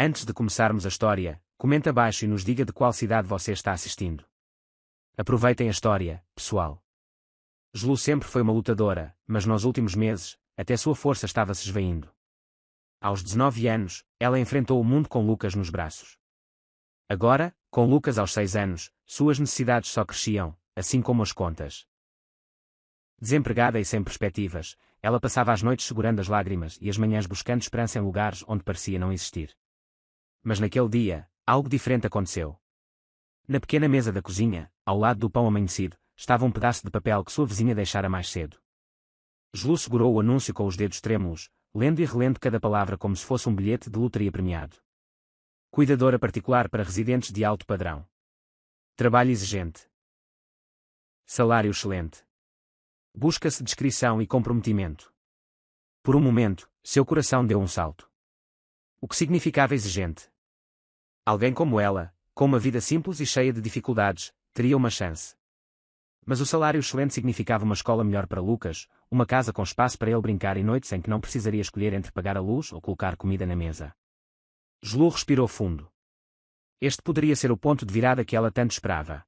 Antes de começarmos a história, comenta abaixo e nos diga de qual cidade você está assistindo. Aproveitem a história, pessoal. Jlu sempre foi uma lutadora, mas nos últimos meses, até sua força estava se esvaindo. Aos 19 anos, ela enfrentou o mundo com Lucas nos braços. Agora, com Lucas aos 6 anos, suas necessidades só cresciam, assim como as contas. Desempregada e sem perspectivas, ela passava as noites segurando as lágrimas e as manhãs buscando esperança em lugares onde parecia não existir. Mas naquele dia, algo diferente aconteceu. Na pequena mesa da cozinha, ao lado do pão amanhecido, estava um pedaço de papel que sua vizinha deixara mais cedo. Jlu segurou o anúncio com os dedos trêmulos, lendo e relendo cada palavra como se fosse um bilhete de loteria premiado. Cuidadora particular para residentes de alto padrão. Trabalho exigente. Salário excelente. Busca-se discrição e comprometimento. Por um momento, seu coração deu um salto. O que significava exigente? Alguém como ela, com uma vida simples e cheia de dificuldades, teria uma chance. Mas o salário excelente significava uma escola melhor para Lucas, uma casa com espaço para ele brincar e noites em que não precisaria escolher entre pagar a luz ou colocar comida na mesa. Jlu respirou fundo. Este poderia ser o ponto de virada que ela tanto esperava.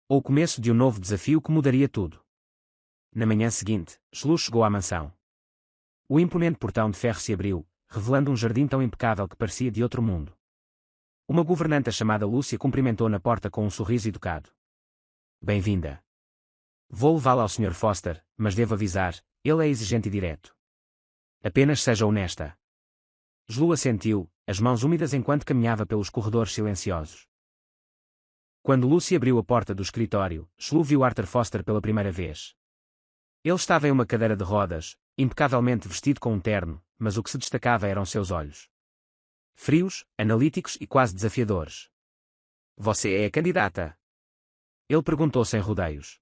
Ou o começo de um novo desafio que mudaria tudo. Na manhã seguinte, Jlu chegou à mansão. O imponente portão de ferro se abriu, revelando um jardim tão impecável que parecia de outro mundo. Uma governanta chamada Lúcia cumprimentou na porta com um sorriso educado. Bem-vinda. Vou levá-la ao Sr. Foster, mas devo avisar, ele é exigente e direto. Apenas seja honesta. Jlu assentiu, as mãos úmidas enquanto caminhava pelos corredores silenciosos. Quando Lucy abriu a porta do escritório, Jlu viu Arthur Foster pela primeira vez. Ele estava em uma cadeira de rodas, impecavelmente vestido com um terno, mas o que se destacava eram seus olhos. Frios, analíticos e quase desafiadores. Você é a candidata? Ele perguntou sem rodeios.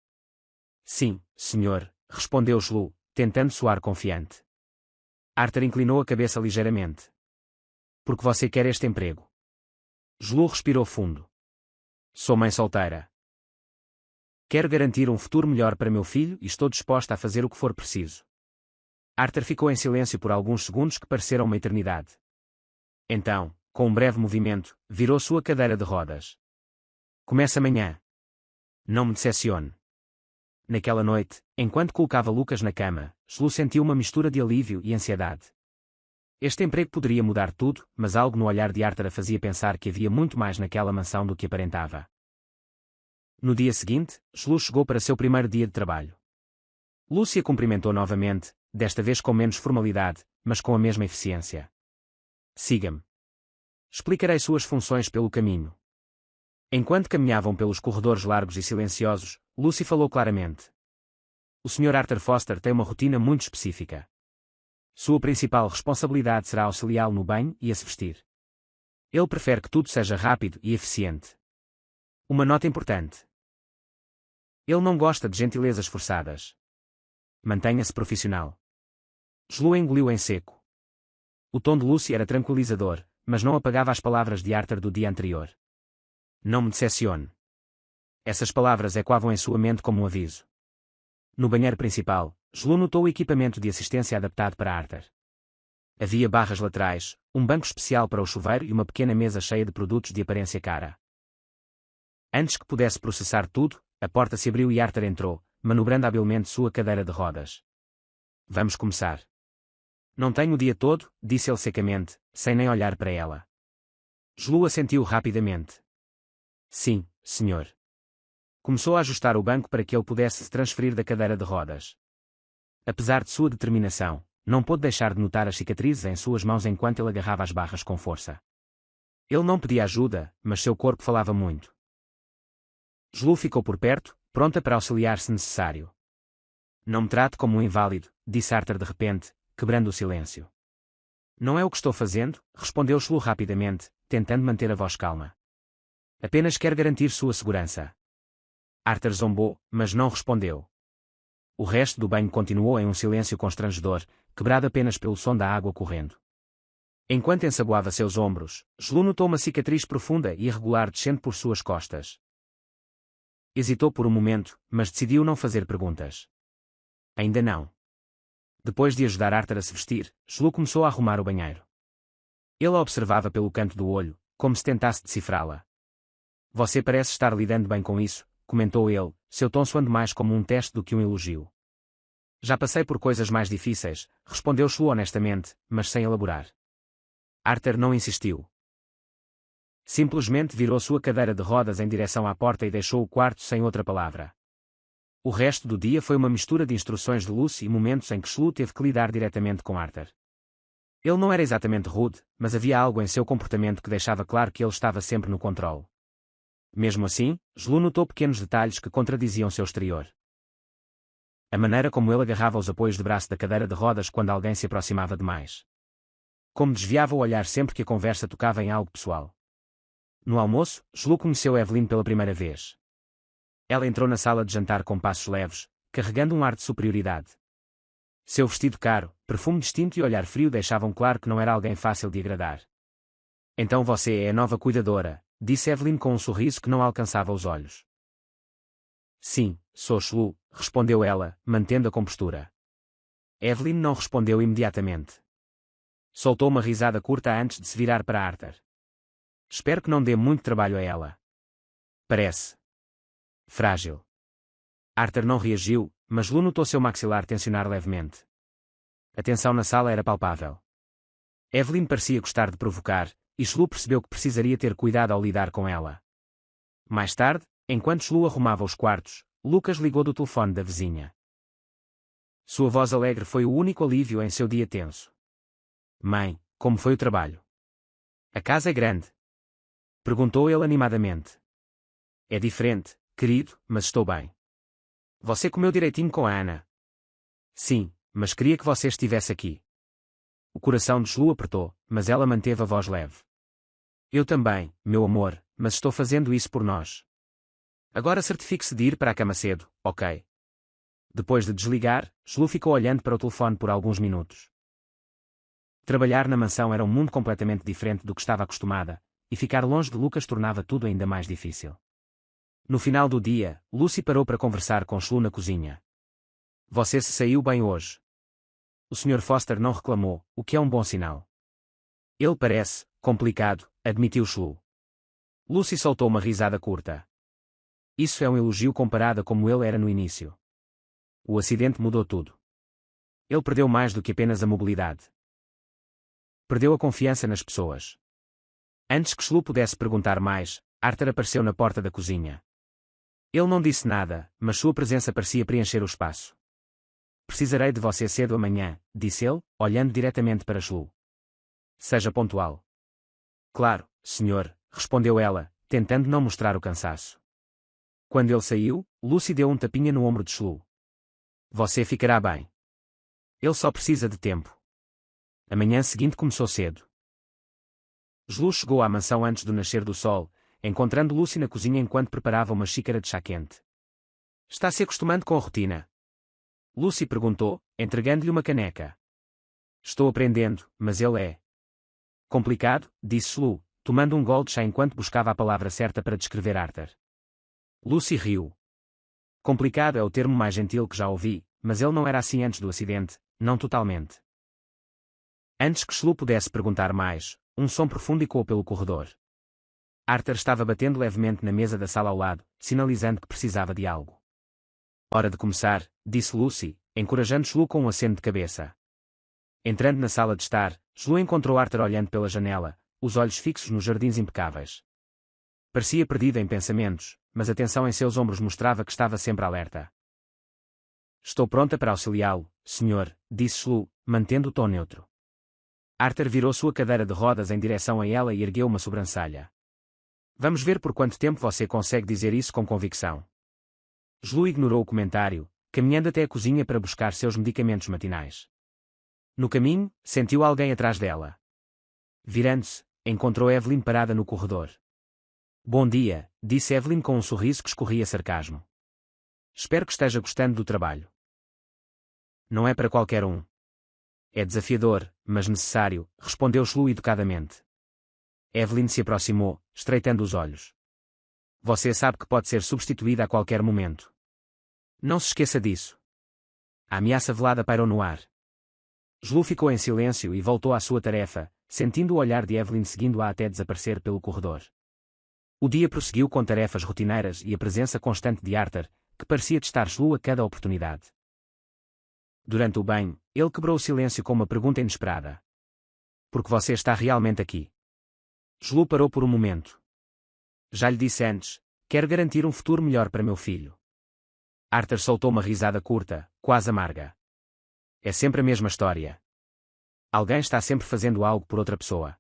Sim, senhor, respondeu Jlu, tentando soar confiante. Arthur inclinou a cabeça ligeiramente. Porque você quer este emprego? Jlu respirou fundo. Sou mãe solteira. Quero garantir um futuro melhor para meu filho e estou disposta a fazer o que for preciso. Arthur ficou em silêncio por alguns segundos que pareceram uma eternidade. Então, com um breve movimento, virou sua cadeira de rodas. Começa amanhã. Não me decepcione. Naquela noite, enquanto colocava Lucas na cama, Jlu sentiu uma mistura de alívio e ansiedade. Este emprego poderia mudar tudo, mas algo no olhar de Arthur a fazia pensar que havia muito mais naquela mansão do que aparentava. No dia seguinte, Jlu chegou para seu primeiro dia de trabalho. Lúcia cumprimentou novamente, desta vez com menos formalidade, mas com a mesma eficiência. Siga-me. Explicarei suas funções pelo caminho. Enquanto caminhavam pelos corredores largos e silenciosos, Lucy falou claramente. O Sr. Arthur Foster tem uma rotina muito específica. Sua principal responsabilidade será auxiliá-lo no banho e a se vestir. Ele prefere que tudo seja rápido e eficiente. Uma nota importante. Ele não gosta de gentilezas forçadas. Mantenha-se profissional. Jlu engoliu em seco. O tom de Lucy era tranquilizador, mas não apagava as palavras de Arthur do dia anterior. Não me decepcione. Essas palavras ecoavam em sua mente como um aviso. No banheiro principal, Jlu notou o equipamento de assistência adaptado para Arthur. Havia barras laterais, um banco especial para o chuveiro e uma pequena mesa cheia de produtos de aparência cara. Antes que pudesse processar tudo, a porta se abriu e Arthur entrou, manobrando habilmente sua cadeira de rodas. Vamos começar. Não tenho o dia todo, disse ele secamente, sem nem olhar para ela. Jlu assentiu rapidamente. Sim, senhor. Começou a ajustar o banco para que ele pudesse se transferir da cadeira de rodas. Apesar de sua determinação, não pôde deixar de notar as cicatrizes em suas mãos enquanto ele agarrava as barras com força. Ele não pedia ajuda, mas seu corpo falava muito. Jlu ficou por perto, pronta para auxiliar se necessário. Não me trate como um inválido, disse Arthur de repente, quebrando o silêncio. Não é o que estou fazendo, respondeu Jlu rapidamente, tentando manter a voz calma. Apenas quero garantir sua segurança. Arthur zombou, mas não respondeu. O resto do banho continuou em um silêncio constrangedor, quebrado apenas pelo som da água correndo. Enquanto ensaboava seus ombros, Jlu notou uma cicatriz profunda e irregular descendo por suas costas. Hesitou por um momento, mas decidiu não fazer perguntas. Ainda não. Depois de ajudar Arthur a se vestir, Jlu começou a arrumar o banheiro. Ele a observava pelo canto do olho, como se tentasse decifrá-la. Você parece estar lidando bem com isso, comentou ele, seu tom soando mais como um teste do que um elogio. Já passei por coisas mais difíceis, respondeu Shlu honestamente, mas sem elaborar. Arthur não insistiu. Simplesmente virou sua cadeira de rodas em direção à porta e deixou o quarto sem outra palavra. O resto do dia foi uma mistura de instruções de Lucy e momentos em que Shlu teve que lidar diretamente com Arthur. Ele não era exatamente rude, mas havia algo em seu comportamento que deixava claro que ele estava sempre no controle. Mesmo assim, Shlu notou pequenos detalhes que contradiziam seu exterior. A maneira como ele agarrava os apoios de braço da cadeira de rodas quando alguém se aproximava demais. Como desviava o olhar sempre que a conversa tocava em algo pessoal. No almoço, Shlu conheceu Evelyn pela primeira vez. Ela entrou na sala de jantar com passos leves, carregando um ar de superioridade. Seu vestido caro, perfume distinto e olhar frio deixavam claro que não era alguém fácil de agradar. Então você é a nova cuidadora, disse Evelyn com um sorriso que não alcançava os olhos. Sim, sou Shlu, respondeu ela, mantendo a compostura. Evelyn não respondeu imediatamente. Soltou uma risada curta antes de se virar para Arthur. Espero que não dê muito trabalho a ela. Parece frágil. Arthur não reagiu, mas Shlu notou seu maxilar tensionar levemente. A tensão na sala era palpável. Evelyn parecia gostar de provocar, e Shlu percebeu que precisaria ter cuidado ao lidar com ela. Mais tarde, enquanto Shlu arrumava os quartos, Lucas ligou do telefone da vizinha. Sua voz alegre foi o único alívio em seu dia tenso. Mãe, como foi o trabalho? A casa é grande? Perguntou ele animadamente. É diferente, querido, mas estou bem. Você comeu direitinho com a Ana? Sim, mas queria que você estivesse aqui. O coração de Shlu apertou, mas ela manteve a voz leve. Eu também, meu amor, mas estou fazendo isso por nós. Agora certifique-se de ir para a cama cedo, ok? Depois de desligar, Shlu ficou olhando para o telefone por alguns minutos. Trabalhar na mansão era um mundo completamente diferente do que estava acostumada, e ficar longe de Lucas tornava tudo ainda mais difícil. No final do dia, Lucy parou para conversar com Shlu na cozinha. Você se saiu bem hoje. O Sr. Foster não reclamou, o que é um bom sinal. Ele parece complicado, admitiu Shlu. Lucy soltou uma risada curta. Isso é um elogio comparado a como ele era no início. O acidente mudou tudo. Ele perdeu mais do que apenas a mobilidade. Perdeu a confiança nas pessoas. Antes que Shlu pudesse perguntar mais, Arthur apareceu na porta da cozinha. Ele não disse nada, mas sua presença parecia preencher o espaço. Precisarei de você cedo amanhã, disse ele, olhando diretamente para Shlu. Seja pontual. Claro, senhor, respondeu ela, tentando não mostrar o cansaço. Quando ele saiu, Lucy deu um tapinha no ombro de Shlu. Você ficará bem. Ele só precisa de tempo. A manhã seguinte começou cedo. Shlu chegou à mansão antes do nascer do sol, encontrando Lucy na cozinha enquanto preparava uma xícara de chá quente. Está se acostumando com a rotina? Lucy perguntou, entregando-lhe uma caneca. Estou aprendendo, mas ele é complicado, disse Shlu, tomando um gole de chá enquanto buscava a palavra certa para descrever Arthur. Lucy riu. Complicado é o termo mais gentil que já ouvi, mas ele não era assim antes do acidente, não totalmente. Antes que Shlu pudesse perguntar mais, um som profundo ecoou pelo corredor. Arthur estava batendo levemente na mesa da sala ao lado, sinalizando que precisava de algo. Hora de começar, disse Lucy, encorajando Shlu com um aceno de cabeça. Entrando na sala de estar, Shlu encontrou Arthur olhando pela janela, os olhos fixos nos jardins impecáveis. Parecia perdido em pensamentos, mas a tensão em seus ombros mostrava que estava sempre alerta. Estou pronta para auxiliá-lo, senhor, disse Shlu, mantendo o tom neutro. Arthur virou sua cadeira de rodas em direção a ela e ergueu uma sobrancelha. Vamos ver por quanto tempo você consegue dizer isso com convicção. Shlu ignorou o comentário, caminhando até a cozinha para buscar seus medicamentos matinais. No caminho, sentiu alguém atrás dela. Virando-se, encontrou Evelyn parada no corredor. Bom dia, disse Evelyn com um sorriso que escorria sarcasmo. Espero que esteja gostando do trabalho. Não é para qualquer um. É desafiador, mas necessário, respondeu Shlu educadamente. Evelyn se aproximou, estreitando os olhos. Você sabe que pode ser substituída a qualquer momento. Não se esqueça disso. A ameaça velada pairou no ar. Shlu ficou em silêncio e voltou à sua tarefa, sentindo o olhar de Evelyn seguindo-a até desaparecer pelo corredor. O dia prosseguiu com tarefas rotineiras e a presença constante de Arthur, que parecia testar Shlu a cada oportunidade. Durante o banho, ele quebrou o silêncio com uma pergunta inesperada. Por que você está realmente aqui? Shlu parou por um momento. Já lhe disse antes, quero garantir um futuro melhor para meu filho. Arthur soltou uma risada curta, quase amarga. É sempre a mesma história. Alguém está sempre fazendo algo por outra pessoa.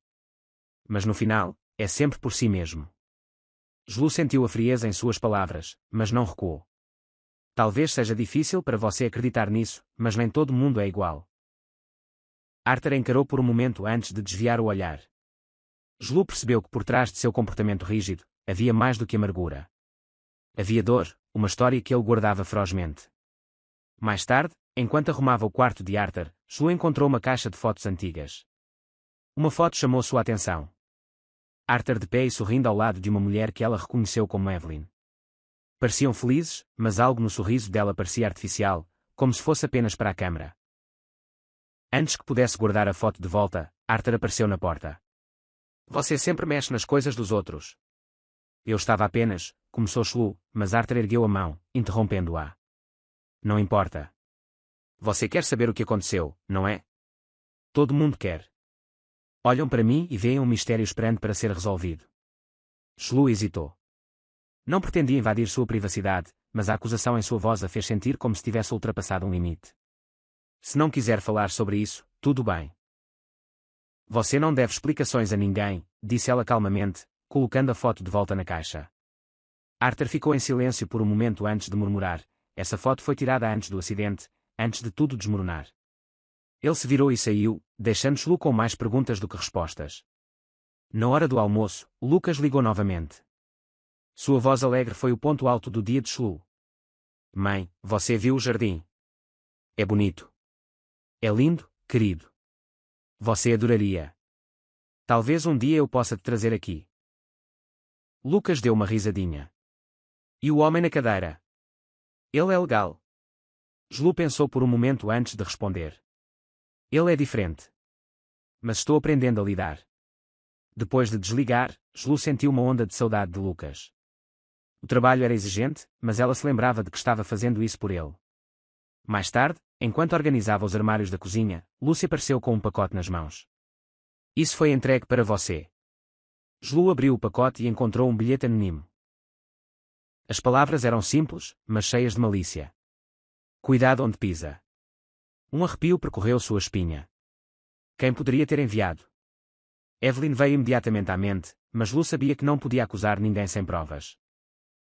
Mas no final, é sempre por si mesmo. Shlu sentiu a frieza em suas palavras, mas não recuou. Talvez seja difícil para você acreditar nisso, mas nem todo mundo é igual. Arthur encarou por um momento antes de desviar o olhar. Shlu percebeu que por trás de seu comportamento rígido, havia mais do que amargura. Havia dor, uma história que ele guardava ferozmente. Mais tarde, enquanto arrumava o quarto de Arthur, Shlu encontrou uma caixa de fotos antigas. Uma foto chamou sua atenção. Arthur de pé e sorrindo ao lado de uma mulher que ela reconheceu como Evelyn. Pareciam felizes, mas algo no sorriso dela parecia artificial, como se fosse apenas para a câmara. Antes que pudesse guardar a foto de volta, Arthur apareceu na porta. Você sempre mexe nas coisas dos outros. Eu estava apenas, começou Shlu, mas Arthur ergueu a mão, interrompendo-a. Não importa. Você quer saber o que aconteceu, não é? Todo mundo quer. Olham para mim e veem um mistério esperando para ser resolvido. Shlu hesitou. Não pretendia invadir sua privacidade, mas a acusação em sua voz a fez sentir como se tivesse ultrapassado um limite. Se não quiser falar sobre isso, tudo bem. Você não deve explicações a ninguém, disse ela calmamente, colocando a foto de volta na caixa. Arthur ficou em silêncio por um momento antes de murmurar. Essa foto foi tirada antes do acidente, antes de tudo desmoronar. Ele se virou e saiu, deixando Shlu com mais perguntas do que respostas. Na hora do almoço, Lucas ligou novamente. Sua voz alegre foi o ponto alto do dia de Shlu. Mãe, você viu o jardim? É bonito. É lindo, querido. Você adoraria. Talvez um dia eu possa te trazer aqui. Lucas deu uma risadinha. E o homem na cadeira? Ele é legal. Shlu pensou por um momento antes de responder. Ele é diferente. Mas estou aprendendo a lidar. Depois de desligar, Shlu sentiu uma onda de saudade de Lucas. O trabalho era exigente, mas ela se lembrava de que estava fazendo isso por ele. Mais tarde, enquanto organizava os armários da cozinha, Lucy apareceu com um pacote nas mãos. Isso foi entregue para você. Shlu abriu o pacote e encontrou um bilhete anónimo. As palavras eram simples, mas cheias de malícia. Cuidado onde pisa. Um arrepio percorreu sua espinha. Quem poderia ter enviado? Evelyn veio imediatamente à mente, mas Lu sabia que não podia acusar ninguém sem provas.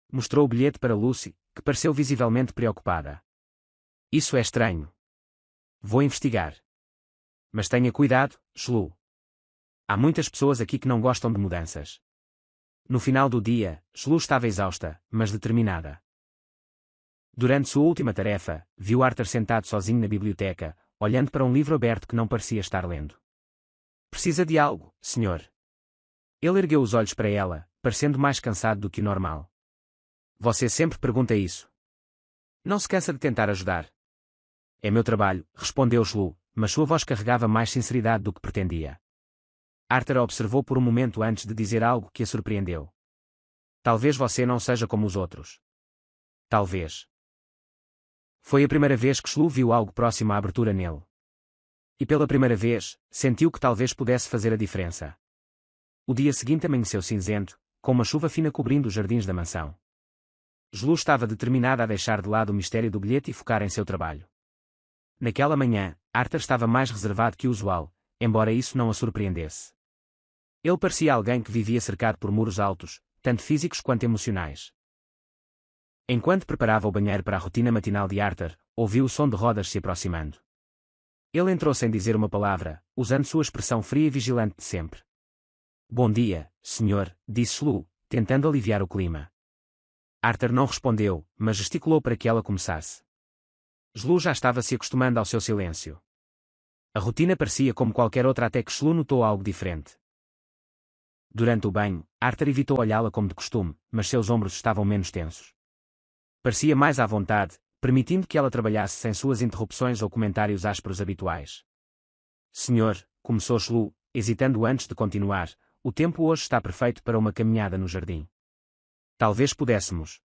Mostrou o bilhete para Lucy, que pareceu visivelmente preocupada. Isso é estranho. Vou investigar. Mas tenha cuidado, Shlu. Há muitas pessoas aqui que não gostam de mudanças. No final do dia, Shlu estava exausta, mas determinada. Durante sua última tarefa, viu Arthur sentado sozinho na biblioteca, olhando para um livro aberto que não parecia estar lendo. Precisa de algo, senhor? Ele ergueu os olhos para ela, parecendo mais cansado do que o normal. Você sempre pergunta isso. Não se cansa de tentar ajudar. É meu trabalho, respondeu Shlu, mas sua voz carregava mais sinceridade do que pretendia. Arthur a observou por um momento antes de dizer algo que a surpreendeu. Talvez você não seja como os outros. Talvez. Foi a primeira vez que Shlu viu algo próximo à abertura nele. E pela primeira vez, sentiu que talvez pudesse fazer a diferença. O dia seguinte amanheceu cinzento, com uma chuva fina cobrindo os jardins da mansão. Shlu estava determinada a deixar de lado o mistério do bilhete e focar em seu trabalho. Naquela manhã, Arthur estava mais reservado que o usual, embora isso não a surpreendesse. Ele parecia alguém que vivia cercado por muros altos, tanto físicos quanto emocionais. Enquanto preparava o banheiro para a rotina matinal de Arthur, ouviu o som de rodas se aproximando. Ele entrou sem dizer uma palavra, usando sua expressão fria e vigilante de sempre. Bom dia, senhor, disse Shlu, tentando aliviar o clima. Arthur não respondeu, mas gesticulou para que ela começasse. Shlu já estava se acostumando ao seu silêncio. A rotina parecia como qualquer outra até que Shlu notou algo diferente. Durante o banho, Arthur evitou olhá-la como de costume, mas seus ombros estavam menos tensos. Parecia mais à vontade, permitindo que ela trabalhasse sem suas interrupções ou comentários ásperos habituais. Senhor, começou Shlu, hesitando antes de continuar, o tempo hoje está perfeito para uma caminhada no jardim. Talvez pudéssemos.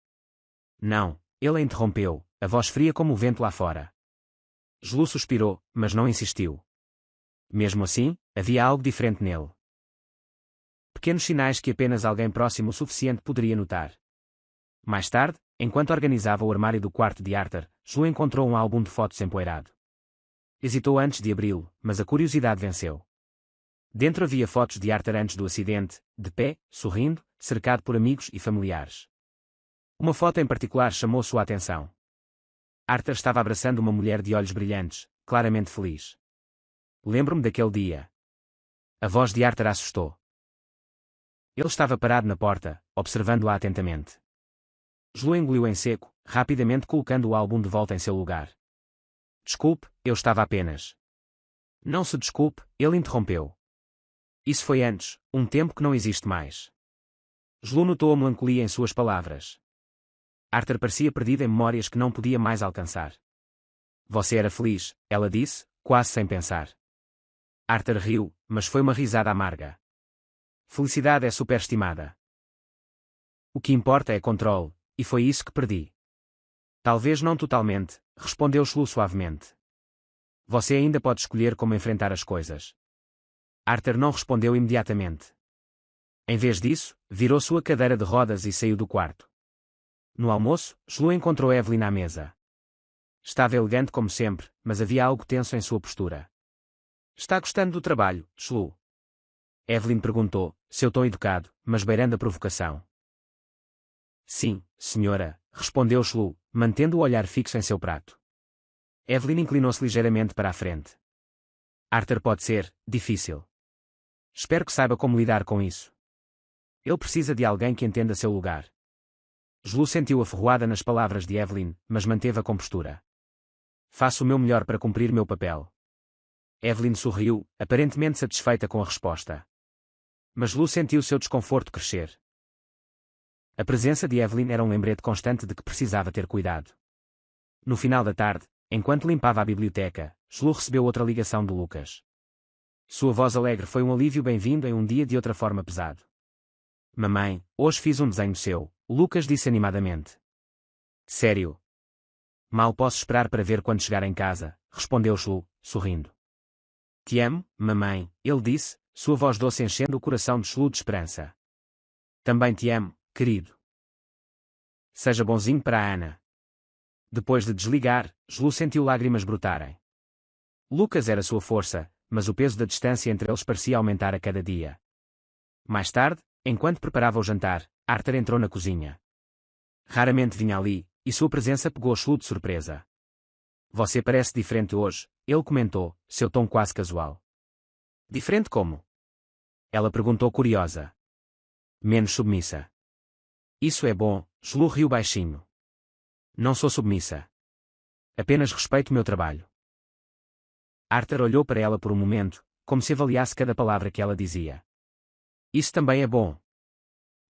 Não, ele a interrompeu, a voz fria como o vento lá fora. Julu suspirou, mas não insistiu. Mesmo assim, havia algo diferente nele. Pequenos sinais que apenas alguém próximo o suficiente poderia notar. Mais tarde, enquanto organizava o armário do quarto de Arthur, Julu encontrou um álbum de fotos empoeirado. Hesitou antes de abri-lo, mas a curiosidade venceu. Dentro havia fotos de Arthur antes do acidente, de pé, sorrindo, cercado por amigos e familiares. Uma foto em particular chamou sua atenção. Arthur estava abraçando uma mulher de olhos brilhantes, claramente feliz. Lembro-me daquele dia. A voz de Arthur assustou. Ele estava parado na porta, observando-a atentamente. Julu engoliu em seco, rapidamente colocando o álbum de volta em seu lugar. Desculpe, eu estava apenas. Não se desculpe, ele interrompeu. Isso foi antes, um tempo que não existe mais. Julu notou a melancolia em suas palavras. Arthur parecia perdido em memórias que não podia mais alcançar. Você era feliz, ela disse, quase sem pensar. Arthur riu, mas foi uma risada amarga. Felicidade é superestimada. O que importa é controle, e foi isso que perdi. Talvez não totalmente, respondeu Julu suavemente. Você ainda pode escolher como enfrentar as coisas. Arthur não respondeu imediatamente. Em vez disso, virou sua cadeira de rodas e saiu do quarto. No almoço, Julu encontrou Evelyn à mesa. Estava elegante como sempre, mas havia algo tenso em sua postura. Está gostando do trabalho, Julu? Evelyn perguntou, seu tom educado, mas beirando a provocação. Sim, senhora, respondeu Julu, mantendo o olhar fixo em seu prato. Evelyn inclinou-se ligeiramente para a frente. Arthur pode ser difícil. Espero que saiba como lidar com isso. Ele precisa de alguém que entenda seu lugar. Julu sentiu a ferroada nas palavras de Evelyn, mas manteve a compostura. Faço o meu melhor para cumprir meu papel. Evelyn sorriu, aparentemente satisfeita com a resposta. Mas Julu sentiu seu desconforto crescer. A presença de Evelyn era um lembrete constante de que precisava ter cuidado. No final da tarde, enquanto limpava a biblioteca, Julu recebeu outra ligação de Lucas. Sua voz alegre foi um alívio bem-vindo em um dia de outra forma pesado. Mamãe, hoje fiz um desenho seu, Lucas disse animadamente. Sério? Mal posso esperar para ver quando chegar em casa, respondeu Julu, sorrindo. Te amo, mamãe, ele disse, sua voz doce enchendo o coração de Julu de esperança. Também te amo, querido. Seja bonzinho para a Ana. Depois de desligar, Julu sentiu lágrimas brotarem. Lucas era sua força, mas o peso da distância entre eles parecia aumentar a cada dia. Mais tarde, enquanto preparava o jantar, Arthur entrou na cozinha. Raramente vinha ali, e sua presença pegou Julu de surpresa. Você parece diferente hoje, ele comentou, seu tom quase casual. Diferente como? Ela perguntou curiosa. Menos submissa. Isso é bom, Julu riu baixinho. Não sou submissa. Apenas respeito o meu trabalho. Arthur olhou para ela por um momento, como se avaliasse cada palavra que ela dizia. Isso também é bom.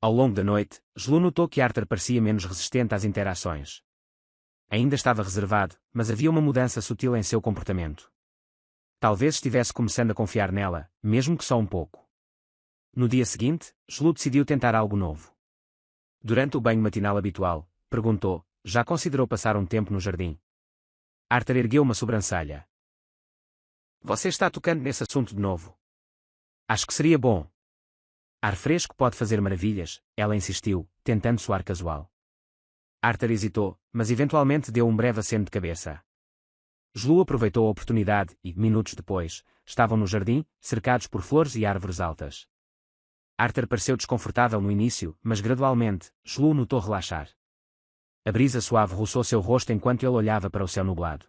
Ao longo da noite, Julu notou que Arthur parecia menos resistente às interações. Ainda estava reservado, mas havia uma mudança sutil em seu comportamento. Talvez estivesse começando a confiar nela, mesmo que só um pouco. No dia seguinte, Julu decidiu tentar algo novo. Durante o banho matinal habitual, perguntou, já considerou passar um tempo no jardim? Arthur ergueu uma sobrancelha. Você está tocando nesse assunto de novo? Acho que seria bom. Ar fresco pode fazer maravilhas, ela insistiu, tentando soar casual. Arthur hesitou, mas eventualmente deu um breve aceno de cabeça. Julu aproveitou a oportunidade e, minutos depois, estavam no jardim, cercados por flores e árvores altas. Arthur pareceu desconfortável no início, mas gradualmente, Julu notou relaxar. A brisa suave roçou seu rosto enquanto ele olhava para o céu nublado.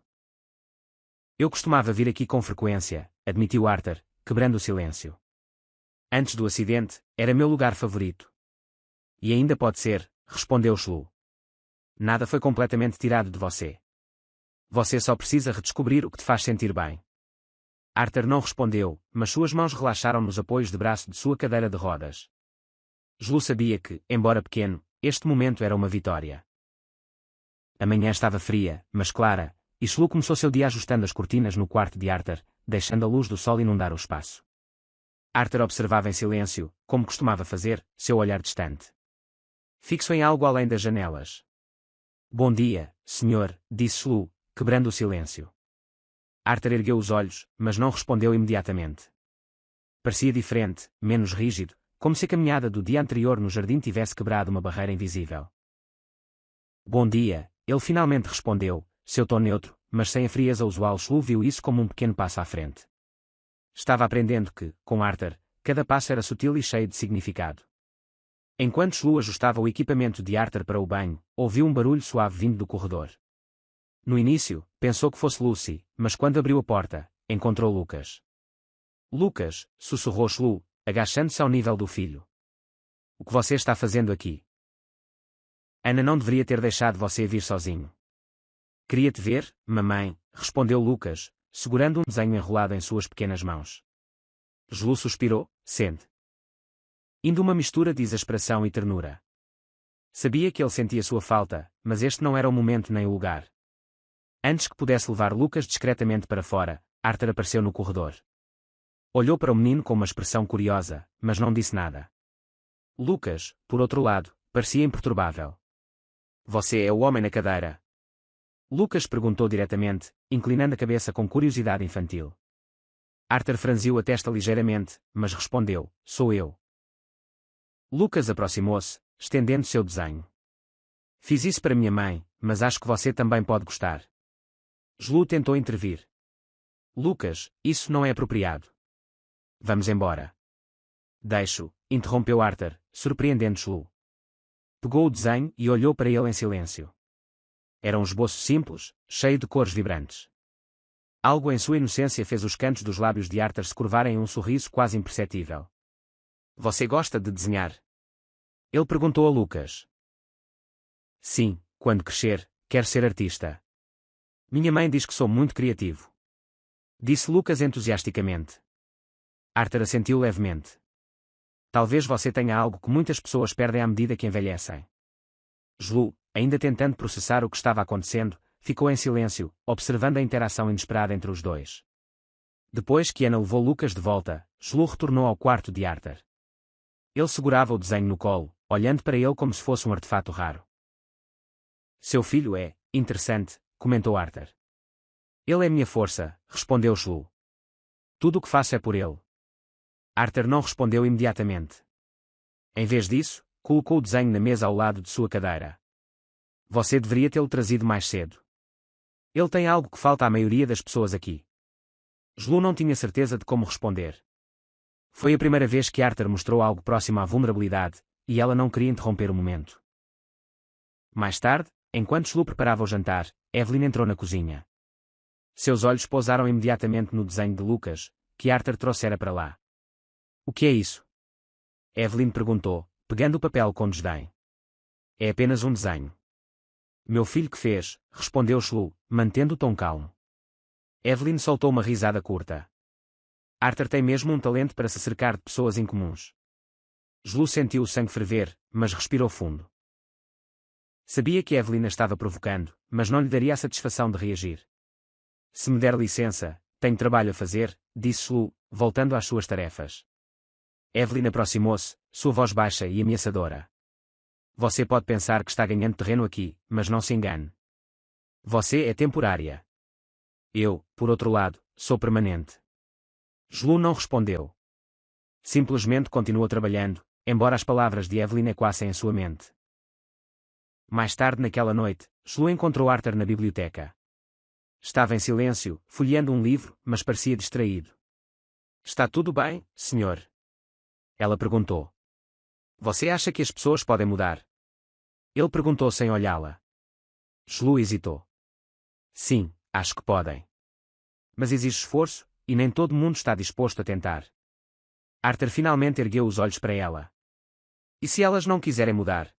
Eu costumava vir aqui com frequência, admitiu Arthur, quebrando o silêncio. Antes do acidente, era meu lugar favorito. E ainda pode ser, respondeu Julu. Nada foi completamente tirado de você. Você só precisa redescobrir o que te faz sentir bem. Arthur não respondeu, mas suas mãos relaxaram nos apoios de braço de sua cadeira de rodas. Julu sabia que, embora pequeno, este momento era uma vitória. A manhã estava fria, mas clara, e Julu começou seu dia ajustando as cortinas no quarto de Arthur, deixando a luz do sol inundar o espaço. Arthur observava em silêncio, como costumava fazer, seu olhar distante. Fixo em algo além das janelas. Bom dia, senhor, disse Shlu, quebrando o silêncio. Arthur ergueu os olhos, mas não respondeu imediatamente. Parecia diferente, menos rígido, como se a caminhada do dia anterior no jardim tivesse quebrado uma barreira invisível. Bom dia, ele finalmente respondeu, seu tom neutro, mas sem a frieza usual. Shlu viu isso como um pequeno passo à frente. Estava aprendendo que, com Arthur, cada passo era sutil e cheio de significado. Enquanto Shlu ajustava o equipamento de Arthur para o banho, ouviu um barulho suave vindo do corredor. No início, pensou que fosse Lucy, mas quando abriu a porta, encontrou Lucas. Lucas, sussurrou Shlu, agachando-se ao nível do filho. O que você está fazendo aqui? Ana não deveria ter deixado você vir sozinho. Queria te ver, mamãe, respondeu Lucas, segurando um desenho enrolado em suas pequenas mãos. Shlu suspirou, sente. Indo uma mistura de exasperação e ternura. Sabia que ele sentia sua falta, mas este não era o momento nem o lugar. Antes que pudesse levar Lucas discretamente para fora, Arthur apareceu no corredor. Olhou para o menino com uma expressão curiosa, mas não disse nada. Lucas, por outro lado, parecia imperturbável. Você é o homem na cadeira? Lucas perguntou diretamente, inclinando a cabeça com curiosidade infantil. Arthur franziu a testa ligeiramente, mas respondeu, sou eu. Lucas aproximou-se, estendendo seu desenho. Fiz isso para minha mãe, mas acho que você também pode gostar. Shlu tentou intervir. Lucas, isso não é apropriado. Vamos embora. Deixo, interrompeu Arthur, surpreendendo Shlu. Pegou o desenho e olhou para ele em silêncio. Era um esboço simples, cheio de cores vibrantes. Algo em sua inocência fez os cantos dos lábios de Arthur se curvarem em um sorriso quase imperceptível. Você gosta de desenhar? Ele perguntou a Lucas. Sim, quando crescer, quero ser artista. Minha mãe diz que sou muito criativo. Disse Lucas entusiasticamente. Arthur assentiu levemente. Talvez você tenha algo que muitas pessoas perdem à medida que envelhecem. Shlu, ainda tentando processar o que estava acontecendo, ficou em silêncio, observando a interação inesperada entre os dois. Depois que Ana levou Lucas de volta, Shlu retornou ao quarto de Arthur. Ele segurava o desenho no colo, olhando para ele como se fosse um artefato raro. Seu filho é interessante, comentou Arthur. Ele é minha força, respondeu Shlu. Tudo o que faço é por ele. Arthur não respondeu imediatamente. Em vez disso, colocou o desenho na mesa ao lado de sua cadeira. Você deveria tê-lo trazido mais cedo. Ele tem algo que falta à maioria das pessoas aqui. Shlu não tinha certeza de como responder. Foi a primeira vez que Arthur mostrou algo próximo à vulnerabilidade, e ela não queria interromper o momento. Mais tarde, enquanto Shlu preparava o jantar, Evelyn entrou na cozinha. Seus olhos pousaram imediatamente no desenho de Lucas, que Arthur trouxera para lá. O que é isso? Evelyn perguntou, pegando o papel com desdém. É apenas um desenho. Meu filho que fez, respondeu Shlu, mantendo o tom calmo. Evelyn soltou uma risada curta. Arthur tem mesmo um talento para se cercar de pessoas incomuns. Shlu sentiu o sangue ferver, mas respirou fundo. Sabia que Evelyn a estava provocando, mas não lhe daria a satisfação de reagir. Se me der licença, tenho trabalho a fazer, disse Shlu, voltando às suas tarefas. Evelyn aproximou-se, sua voz baixa e ameaçadora. Você pode pensar que está ganhando terreno aqui, mas não se engane. Você é temporária. Eu, por outro lado, sou permanente. Shlu não respondeu. Simplesmente continuou trabalhando, embora as palavras de Evelyn ecoassem em sua mente. Mais tarde naquela noite, Shlu encontrou Arthur na biblioteca. Estava em silêncio, folheando um livro, mas parecia distraído. Está tudo bem, senhor? Ela perguntou. Você acha que as pessoas podem mudar? Ele perguntou sem olhá-la. Shlu hesitou. Sim, acho que podem. Mas exige esforço, e nem todo mundo está disposto a tentar. Arthur finalmente ergueu os olhos para ela. E se elas não quiserem mudar?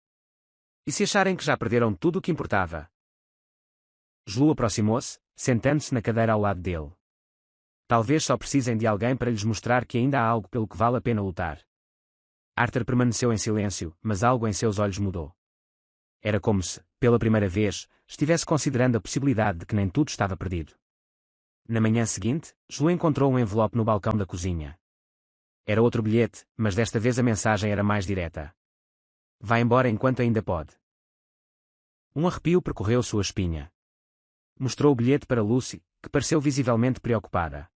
E se acharem que já perderam tudo o que importava? Shlu aproximou-se, sentando-se na cadeira ao lado dele. Talvez só precisem de alguém para lhes mostrar que ainda há algo pelo que vale a pena lutar. Arthur permaneceu em silêncio, mas algo em seus olhos mudou. Era como se, pela primeira vez, estivesse considerando a possibilidade de que nem tudo estava perdido. Na manhã seguinte, Shlu encontrou um envelope no balcão da cozinha. Era outro bilhete, mas desta vez a mensagem era mais direta. Vá embora enquanto ainda pode. Um arrepio percorreu sua espinha. Mostrou o bilhete para Lucy, que pareceu visivelmente preocupada.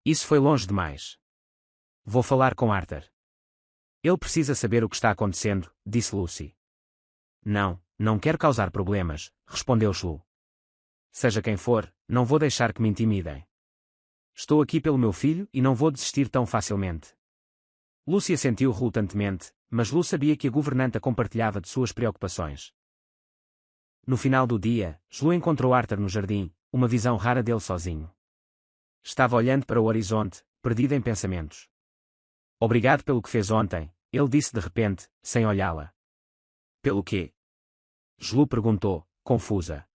Isso foi longe demais. Vou falar com Arthur. Ele precisa saber o que está acontecendo, disse Lucy. Não quero causar problemas, respondeu Shlu. Seja quem for, não vou deixar que me intimidem. Estou aqui pelo meu filho e não vou desistir tão facilmente. Lucy assentiu relutantemente, mas Lu sabia que a governanta compartilhava de suas preocupações. No final do dia, Shlu encontrou Arthur no jardim, uma visão rara dele sozinho. Estava olhando para o horizonte, perdido em pensamentos. Obrigado pelo que fez ontem, ele disse de repente, sem olhá-la. Pelo quê? Shlu perguntou, confusa.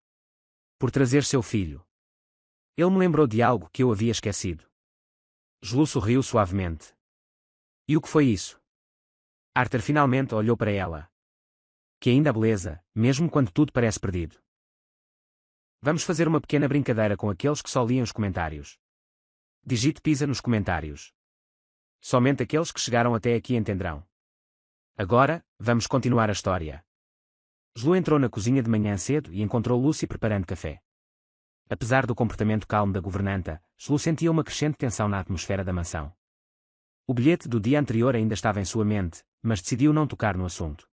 Por trazer seu filho. Ele me lembrou de algo que eu havia esquecido. Shlu sorriu suavemente. E o que foi isso? Arthur finalmente olhou para ela. Que ainda há beleza, mesmo quando tudo parece perdido. Vamos fazer uma pequena brincadeira com aqueles que só liam os comentários. Digite Pisa nos comentários. Somente aqueles que chegaram até aqui entenderão. Agora, vamos continuar a história. Shlu entrou na cozinha de manhã cedo e encontrou Lucy preparando café. Apesar do comportamento calmo da governanta, Shlu sentia uma crescente tensão na atmosfera da mansão. O bilhete do dia anterior ainda estava em sua mente, mas decidiu não tocar no assunto.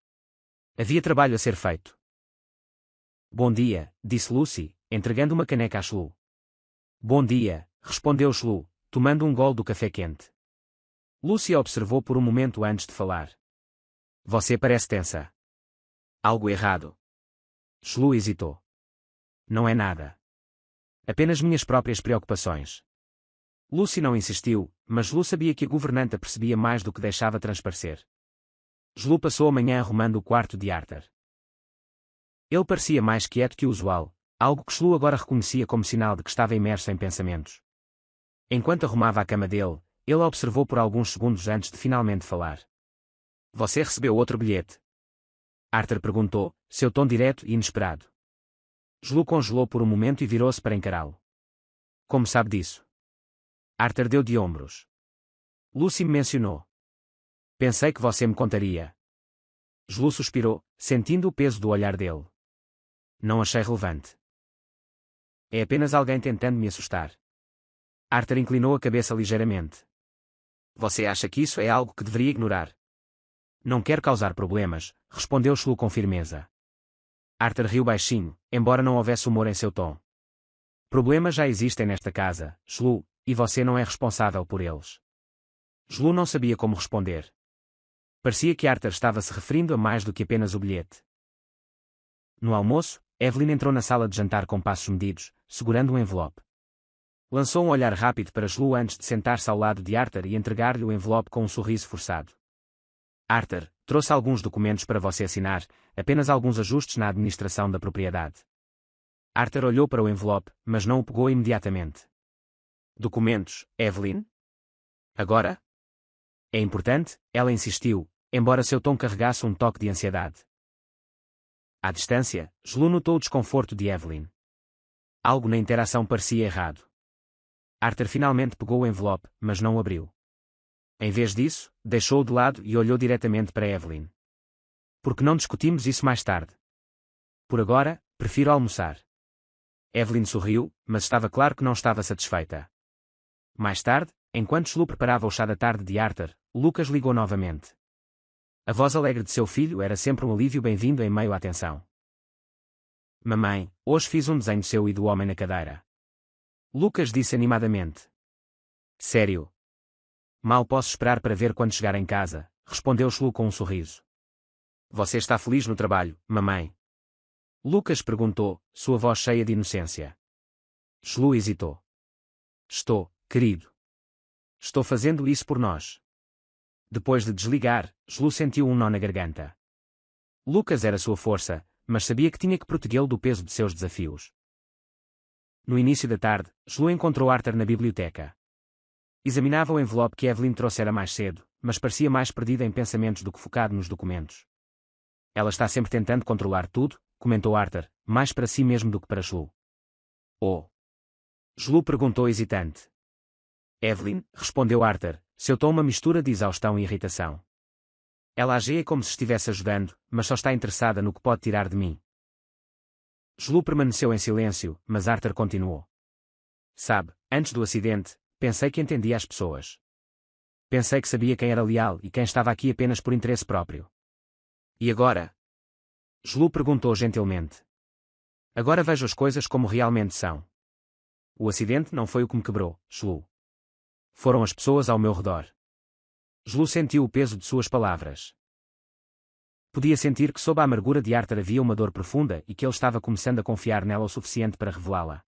Havia trabalho a ser feito. Bom dia, disse Lucy, entregando uma caneca a Shlu. Bom dia, respondeu Shlu, tomando um gole do café quente. Lucy a observou por um momento antes de falar. Você parece tensa. Algo errado. Shlu hesitou. Não é nada. Apenas minhas próprias preocupações. Lucy não insistiu, mas Shlu sabia que a governanta percebia mais do que deixava transparecer. Shlu passou a manhã arrumando o quarto de Arthur. Ele parecia mais quieto que o usual, algo que Shlu agora reconhecia como sinal de que estava imerso em pensamentos. Enquanto arrumava a cama dele, ele a observou por alguns segundos antes de finalmente falar. Você recebeu outro bilhete? Arthur perguntou, seu tom direto e inesperado. Shlu congelou por um momento e virou-se para encará-lo. Como sabe disso? Arthur deu de ombros. Lucy me mencionou. Pensei que você me contaria. Shlu suspirou, sentindo o peso do olhar dele. Não achei relevante. É apenas alguém tentando me assustar. Arthur inclinou a cabeça ligeiramente. Você acha que isso é algo que deveria ignorar? Não quero causar problemas, respondeu Shlu com firmeza. Arthur riu baixinho, embora não houvesse humor em seu tom. Problemas já existem nesta casa, Shlu, e você não é responsável por eles. Shlu não sabia como responder. Parecia que Arthur estava se referindo a mais do que apenas o bilhete. No almoço, Evelyn entrou na sala de jantar com passos medidos, segurando um envelope. Lançou um olhar rápido para Shlu antes de sentar-se ao lado de Arthur e entregar-lhe o envelope com um sorriso forçado. Arthur, trouxe alguns documentos para você assinar, apenas alguns ajustes na administração da propriedade. Arthur olhou para o envelope, mas não o pegou imediatamente. Documentos, Evelyn? Agora? É importante, ela insistiu, embora seu tom carregasse um toque de ansiedade. À distância, Shlu notou o desconforto de Evelyn. Algo na interação parecia errado. Arthur finalmente pegou o envelope, mas não o abriu. Em vez disso, deixou-o de lado e olhou diretamente para Evelyn. Por que não discutimos isso mais tarde? Por agora, prefiro almoçar. Evelyn sorriu, mas estava claro que não estava satisfeita. Mais tarde, enquanto Shlu preparava o chá da tarde de Arthur, Lucas ligou novamente. A voz alegre de seu filho era sempre um alívio bem-vindo em meio à tensão. Mamãe, hoje fiz um desenho seu e do homem na cadeira. Lucas disse animadamente. Sério? Mal posso esperar para ver quando chegar em casa, respondeu Shlu com um sorriso. Você está feliz no trabalho, mamãe? Lucas perguntou, sua voz cheia de inocência. Shlu hesitou. Estou, querido. Estou fazendo isso por nós. Depois de desligar, Shlu sentiu um nó na garganta. Lucas era sua força, mas sabia que tinha que protegê-lo do peso de seus desafios. No início da tarde, Shlu encontrou Arthur na biblioteca. Examinava o envelope que Evelyn trouxera mais cedo, mas parecia mais perdida em pensamentos do que focado nos documentos. Ela está sempre tentando controlar tudo, comentou Arthur, mais para si mesmo do que para Shlu. Oh! Shlu perguntou hesitante. Evelyn, respondeu Arthur, seu tom uma mistura de exaustão e irritação. Ela agia como se estivesse ajudando, mas só está interessada no que pode tirar de mim. Julu permaneceu em silêncio, mas Arthur continuou. Sabe, antes do acidente, pensei que entendia as pessoas. Pensei que sabia quem era leal e quem estava aqui apenas por interesse próprio. E agora? Julu perguntou gentilmente. Agora vejo as coisas como realmente são. O acidente não foi o que me quebrou, Julu. Foram as pessoas ao meu redor. Julu sentiu o peso de suas palavras. Podia sentir que sob a amargura de Arthur havia uma dor profunda e que ele estava começando a confiar nela o suficiente para revelá-la.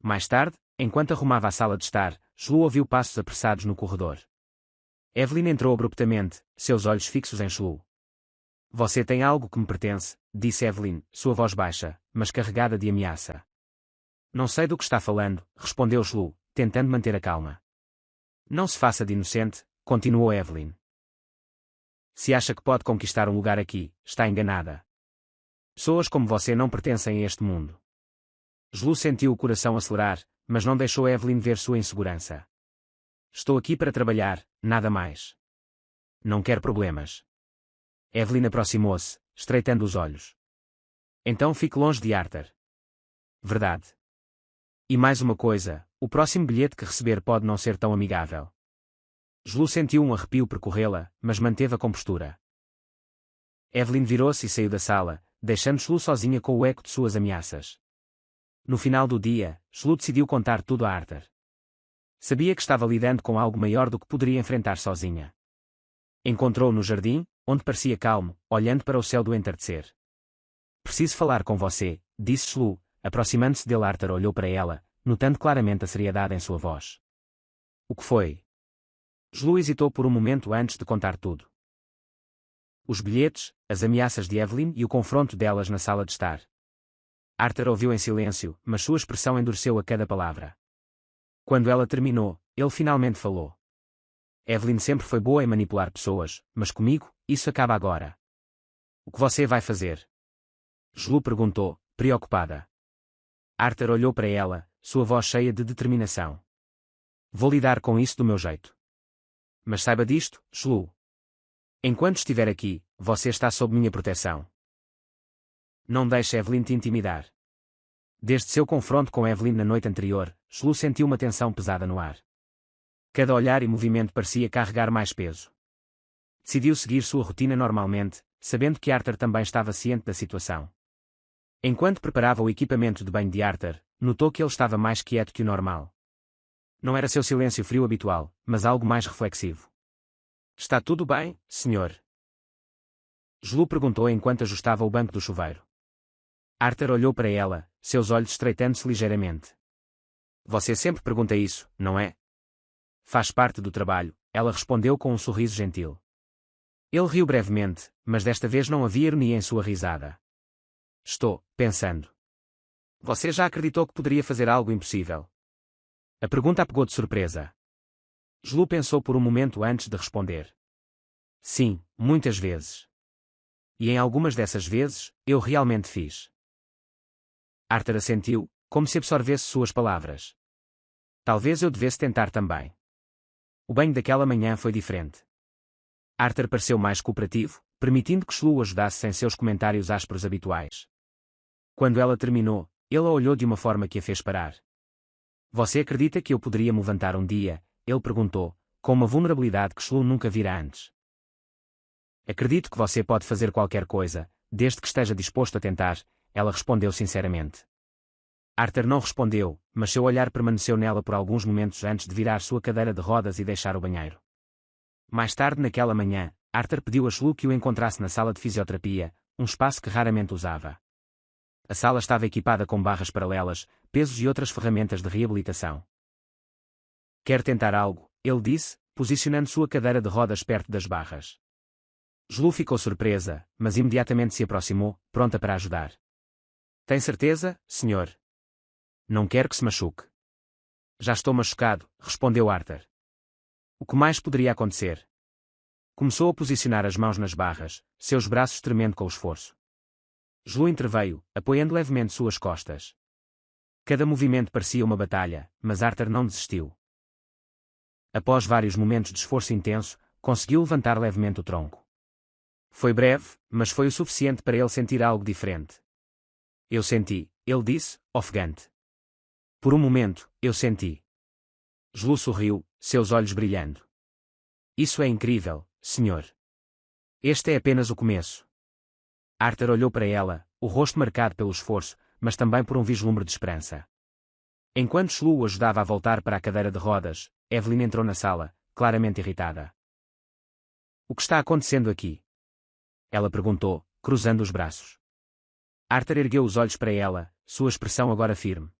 Mais tarde, enquanto arrumava a sala de estar, Julu ouviu passos apressados no corredor. Evelyn entrou abruptamente, seus olhos fixos em Julu. Você tem algo que me pertence, disse Evelyn, sua voz baixa, mas carregada de ameaça. Não sei do que está falando, respondeu Julu, tentando manter a calma. Não se faça de inocente, continuou Evelyn. Se acha que pode conquistar um lugar aqui, está enganada. Pessoas como você não pertencem a este mundo. Julu sentiu o coração acelerar, mas não deixou Evelyn ver sua insegurança. Estou aqui para trabalhar, nada mais. Não quero problemas. Evelyn aproximou-se, estreitando os olhos. Então fique longe de Arthur. Verdade. E mais uma coisa, o próximo bilhete que receber pode não ser tão amigável. Julu sentiu um arrepio percorrê-la, mas manteve a compostura. Evelyn virou-se e saiu da sala, deixando Julu sozinha com o eco de suas ameaças. No final do dia, Julu decidiu contar tudo a Arthur. Sabia que estava lidando com algo maior do que poderia enfrentar sozinha. Encontrou-o no jardim, onde parecia calmo, olhando para o céu do entardecer. Preciso falar com você, disse Julu, aproximando-se dele. Arthur olhou para ela, notando claramente a seriedade em sua voz. O que foi? Julu hesitou por um momento antes de contar tudo. Os bilhetes, as ameaças de Evelyn e o confronto delas na sala de estar. Arthur ouviu em silêncio, mas sua expressão endureceu a cada palavra. Quando ela terminou, ele finalmente falou. Evelyn sempre foi boa em manipular pessoas, mas comigo, isso acaba agora. O que você vai fazer? Julu perguntou, preocupada. Arthur olhou para ela, sua voz cheia de determinação. Vou lidar com isso do meu jeito. Mas saiba disto, Julu. Enquanto estiver aqui, você está sob minha proteção. Não deixe Evelyn te intimidar. Desde seu confronto com Evelyn na noite anterior, Julu sentiu uma tensão pesada no ar. Cada olhar e movimento parecia carregar mais peso. Decidiu seguir sua rotina normalmente, sabendo que Arthur também estava ciente da situação. Enquanto preparava o equipamento de banho de Arthur, notou que ele estava mais quieto que o normal. Não era seu silêncio frio habitual, mas algo mais reflexivo. Está tudo bem, senhor? Julu perguntou enquanto ajustava o banco do chuveiro. Arthur olhou para ela, seus olhos estreitando-se ligeiramente. Você sempre pergunta isso, não é? Faz parte do trabalho, ela respondeu com um sorriso gentil. Ele riu brevemente, mas desta vez não havia ironia em sua risada. Estou pensando. Você já acreditou que poderia fazer algo impossível? A pergunta a pegou de surpresa. Julu pensou por um momento antes de responder. Sim, muitas vezes. E em algumas dessas vezes, eu realmente fiz. Arthur assentiu, como se absorvesse suas palavras. Talvez eu devesse tentar também. O banho daquela manhã foi diferente. Arthur pareceu mais cooperativo, permitindo que Julu o ajudasse sem seus comentários ásperos habituais. Quando ela terminou, ele a olhou de uma forma que a fez parar. Você acredita que eu poderia me levantar um dia? Ele perguntou, com uma vulnerabilidade que Julu nunca vira antes. Acredito que você pode fazer qualquer coisa, desde que esteja disposto a tentar, ela respondeu sinceramente. Arthur não respondeu, mas seu olhar permaneceu nela por alguns momentos antes de virar sua cadeira de rodas e deixar o banheiro. Mais tarde naquela manhã, Arthur pediu a Julu que o encontrasse na sala de fisioterapia, um espaço que raramente usava. A sala estava equipada com barras paralelas, pesos e outras ferramentas de reabilitação. Quer tentar algo? Ele disse, posicionando sua cadeira de rodas perto das barras. Julu ficou surpresa, mas imediatamente se aproximou, pronta para ajudar. Tem certeza, senhor? Não quero que se machuque. Já estou machucado, respondeu Arthur. O que mais poderia acontecer? Começou a posicionar as mãos nas barras, seus braços tremendo com o esforço. Julu interveio, apoiando levemente suas costas. Cada movimento parecia uma batalha, mas Arthur não desistiu. Após vários momentos de esforço intenso, conseguiu levantar levemente o tronco. Foi breve, mas foi o suficiente para ele sentir algo diferente. Eu senti, ele disse, ofegante. Por um momento, eu senti. Jlu sorriu, seus olhos brilhando. Isso é incrível, senhor. Este é apenas o começo. Arthur olhou para ela, o rosto marcado pelo esforço, mas também por um vislumbre de esperança. Enquanto Shlu o ajudava a voltar para a cadeira de rodas, Evelyn entrou na sala, claramente irritada. O que está acontecendo aqui? Ela perguntou, cruzando os braços. Arthur ergueu os olhos para ela, sua expressão agora firme.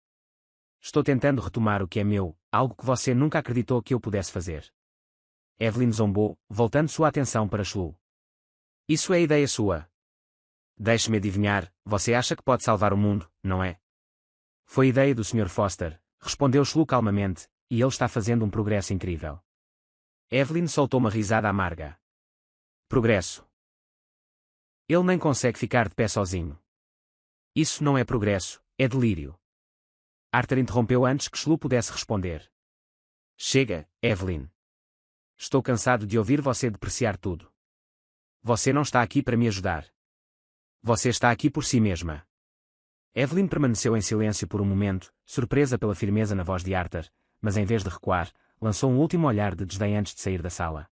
Estou tentando retomar o que é meu, algo que você nunca acreditou que eu pudesse fazer. Evelyn zombou, voltando sua atenção para Shlu. Isso é ideia sua. Deixe-me adivinhar, você acha que pode salvar o mundo, não é? Foi ideia do Sr. Foster, respondeu Shlu calmamente, e ele está fazendo um progresso incrível. Evelyn soltou uma risada amarga. Progresso. Ele nem consegue ficar de pé sozinho. Isso não é progresso, é delírio. Arthur interrompeu antes que Shlu pudesse responder. Chega, Evelyn. Estou cansado de ouvir você depreciar tudo. Você não está aqui para me ajudar. Você está aqui por si mesma. Evelyn permaneceu em silêncio por um momento, surpresa pela firmeza na voz de Arthur, mas em vez de recuar, lançou um último olhar de desdém antes de sair da sala.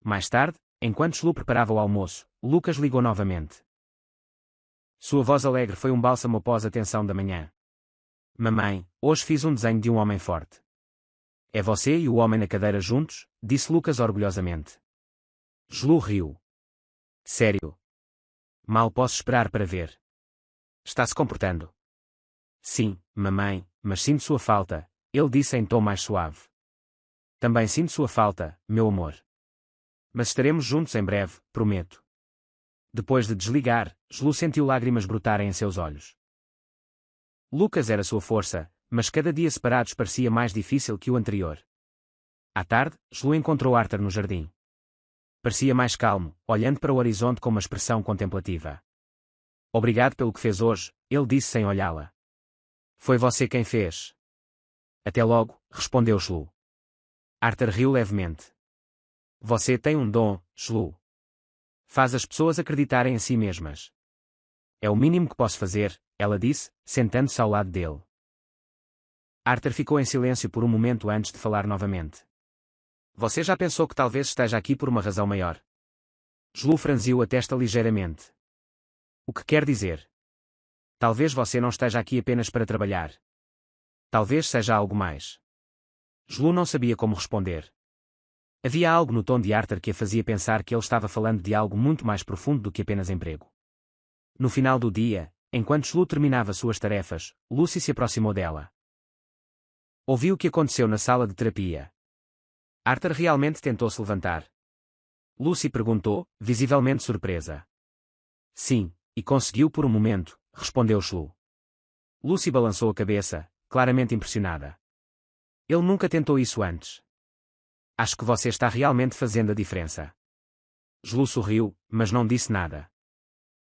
Mais tarde, enquanto Shlu preparava o almoço, Lucas ligou novamente. Sua voz alegre foi um bálsamo após a tensão da manhã. Mamãe, hoje fiz um desenho de um homem forte. É você e o homem na cadeira juntos? Disse Lucas orgulhosamente. Shlu riu. Sério? Mal posso esperar para ver. Está se comportando? Sim, mamãe, mas sinto sua falta, ele disse em tom mais suave. Também sinto sua falta, meu amor. Mas estaremos juntos em breve, prometo. Depois de desligar, Shlu sentiu lágrimas brotarem em seus olhos. Lucas era sua força, mas cada dia separados parecia mais difícil que o anterior. À tarde, Shlu encontrou Arthur no jardim. Parecia mais calmo, olhando para o horizonte com uma expressão contemplativa. Obrigado pelo que fez hoje, ele disse sem olhá-la. Foi você quem fez. Até logo, respondeu Shlu. Arthur riu levemente. Você tem um dom, Shlu. Faz as pessoas acreditarem em si mesmas. É o mínimo que posso fazer, ela disse, sentando-se ao lado dele. Arthur ficou em silêncio por um momento antes de falar novamente. Você já pensou que talvez esteja aqui por uma razão maior? Shlu franziu a testa ligeiramente. O que quer dizer? Talvez você não esteja aqui apenas para trabalhar. Talvez seja algo mais. Shlu não sabia como responder. Havia algo no tom de Arthur que a fazia pensar que ele estava falando de algo muito mais profundo do que apenas emprego. No final do dia, enquanto Shlu terminava suas tarefas, Lucy se aproximou dela. Ouviu o que aconteceu na sala de terapia. Arthur realmente tentou se levantar. Lucy perguntou, visivelmente surpresa. Sim, e conseguiu por um momento, respondeu Shlu. Lucy balançou a cabeça, claramente impressionada. Ele nunca tentou isso antes. Acho que você está realmente fazendo a diferença. Shlu sorriu, mas não disse nada.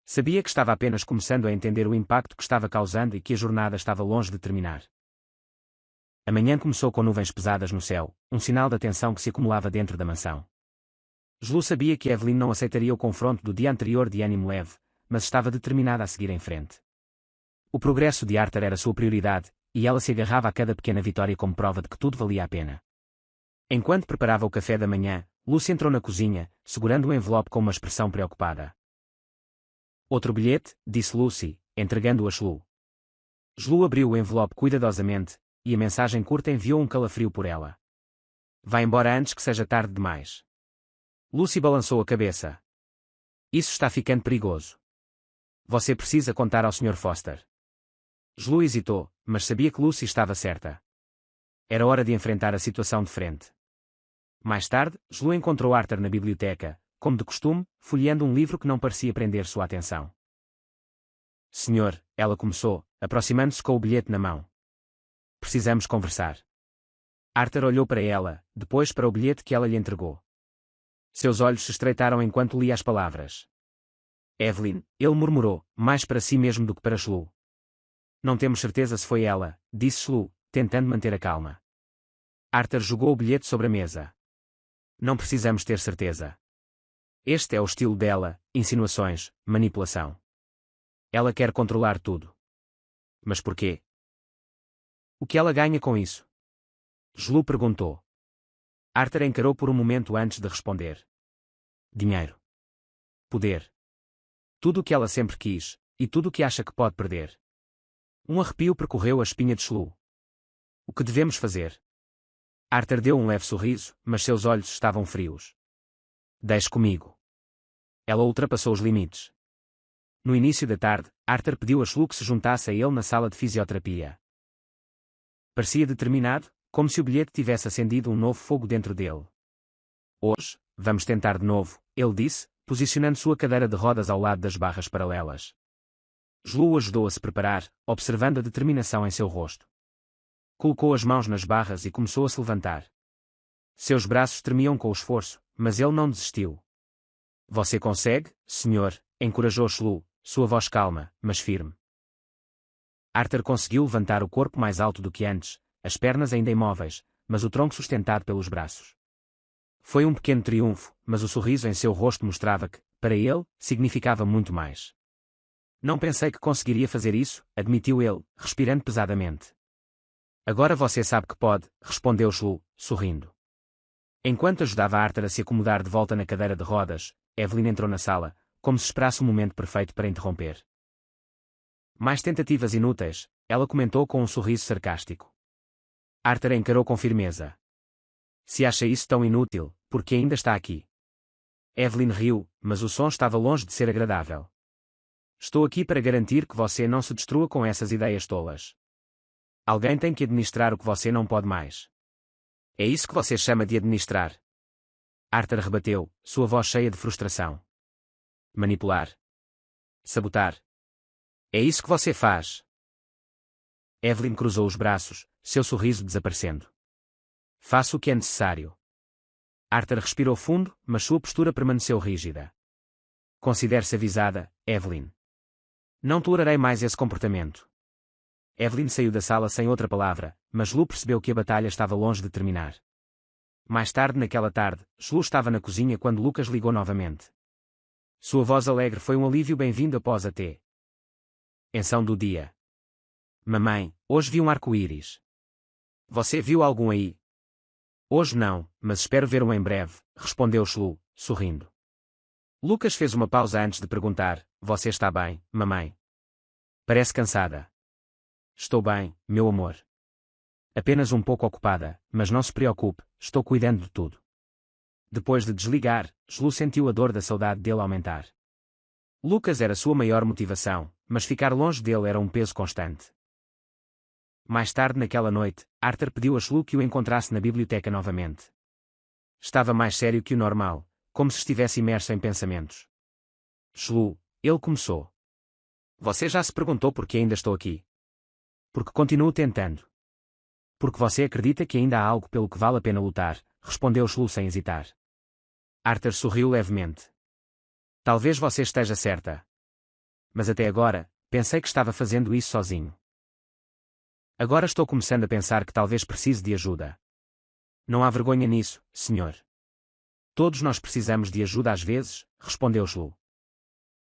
Sabia que estava apenas começando a entender o impacto que estava causando e que a jornada estava longe de terminar. A manhã começou com nuvens pesadas no céu, um sinal da tensão que se acumulava dentro da mansão. Shlu sabia que Evelyn não aceitaria o confronto do dia anterior de ânimo leve, mas estava determinada a seguir em frente. O progresso de Arthur era sua prioridade, e ela se agarrava a cada pequena vitória como prova de que tudo valia a pena. Enquanto preparava o café da manhã, Lucy entrou na cozinha, segurando um envelope com uma expressão preocupada. Outro bilhete, disse Lucy, entregando-o a Shlu. Shlu abriu o envelope cuidadosamente, e a mensagem curta enviou um calafrio por ela. Vá embora antes que seja tarde demais. Lucy balançou a cabeça. Isso está ficando perigoso. Você precisa contar ao Sr. Foster. Shlu hesitou, mas sabia que Lucy estava certa. Era hora de enfrentar a situação de frente. Mais tarde, Shlu encontrou Arthur na biblioteca, como de costume, folheando um livro que não parecia prender sua atenção. Senhor, ela começou, aproximando-se com o bilhete na mão. Precisamos conversar. Arthur olhou para ela, depois para o bilhete que ela lhe entregou. Seus olhos se estreitaram enquanto lia as palavras. Evelyn, ele murmurou, mais para si mesmo do que para Shlu. Não temos certeza se foi ela, disse Shlu, tentando manter a calma. Arthur jogou o bilhete sobre a mesa. Não precisamos ter certeza. Este é o estilo dela, insinuações, manipulação. Ela quer controlar tudo. Mas por quê? O que ela ganha com isso? Jlu perguntou. Arthur encarou por um momento antes de responder. Dinheiro. Poder. Tudo o que ela sempre quis, e tudo o que acha que pode perder. Um arrepio percorreu a espinha de Jlu. O que devemos fazer? Arthur deu um leve sorriso, mas seus olhos estavam frios. Deixe comigo. Ela ultrapassou os limites. No início da tarde, Arthur pediu a Jlu que se juntasse a ele na sala de fisioterapia. Parecia determinado, como se o bilhete tivesse acendido um novo fogo dentro dele. Hoje, vamos tentar de novo, ele disse, posicionando sua cadeira de rodas ao lado das barras paralelas. Jlu ajudou a se preparar, observando a determinação em seu rosto. Colocou as mãos nas barras e começou a se levantar. Seus braços tremiam com o esforço, mas ele não desistiu. Você consegue, senhor, encorajou Jlu, sua voz calma, mas firme. Arthur conseguiu levantar o corpo mais alto do que antes, as pernas ainda imóveis, mas o tronco sustentado pelos braços. Foi um pequeno triunfo, mas o sorriso em seu rosto mostrava que, para ele, significava muito mais. Não pensei que conseguiria fazer isso, admitiu ele, respirando pesadamente. Agora você sabe que pode, respondeu Jlu, sorrindo. Enquanto ajudava Arthur a se acomodar de volta na cadeira de rodas, Evelyn entrou na sala, como se esperasse o momento perfeito para interromper. Mais tentativas inúteis, ela comentou com um sorriso sarcástico. Arthur encarou com firmeza. Se acha isso tão inútil, por que ainda está aqui? Evelyn riu, mas o som estava longe de ser agradável. Estou aqui para garantir que você não se destrua com essas ideias tolas. Alguém tem que administrar o que você não pode mais. É isso que você chama de administrar? Arthur rebateu, sua voz cheia de frustração. Manipular. Sabotar. É isso que você faz. Evelyn cruzou os braços, seu sorriso desaparecendo. Faço o que é necessário. Arthur respirou fundo, mas sua postura permaneceu rígida. Considere-se avisada, Evelyn. Não tolerarei mais esse comportamento. Evelyn saiu da sala sem outra palavra, mas Jlu percebeu que a batalha estava longe de terminar. Mais tarde naquela tarde, Jlu estava na cozinha quando Lucas ligou novamente. Sua voz alegre foi um alívio bem-vindo após a tensão do dia. Mamãe, hoje vi um arco-íris. Você viu algum aí? Hoje não, mas espero ver um em breve, respondeu Jlu, sorrindo. Lucas fez uma pausa antes de perguntar, você está bem, mamãe? Parece cansada. Estou bem, meu amor. Apenas um pouco ocupada, mas não se preocupe, estou cuidando de tudo. Depois de desligar, Jlu sentiu a dor da saudade dele aumentar. Lucas era sua maior motivação, mas ficar longe dele era um peso constante. Mais tarde naquela noite, Arthur pediu a Jlu que o encontrasse na biblioteca novamente. Estava mais sério que o normal, como se estivesse imerso em pensamentos. Jlu, ele começou. Você já se perguntou por que ainda estou aqui? Porque continuo tentando. Porque você acredita que ainda há algo pelo que vale a pena lutar, respondeu Jlu sem hesitar. Arthur sorriu levemente. Talvez você esteja certa. Mas até agora, pensei que estava fazendo isso sozinho. Agora estou começando a pensar que talvez precise de ajuda. Não há vergonha nisso, senhor. Todos nós precisamos de ajuda às vezes, respondeu Jlu.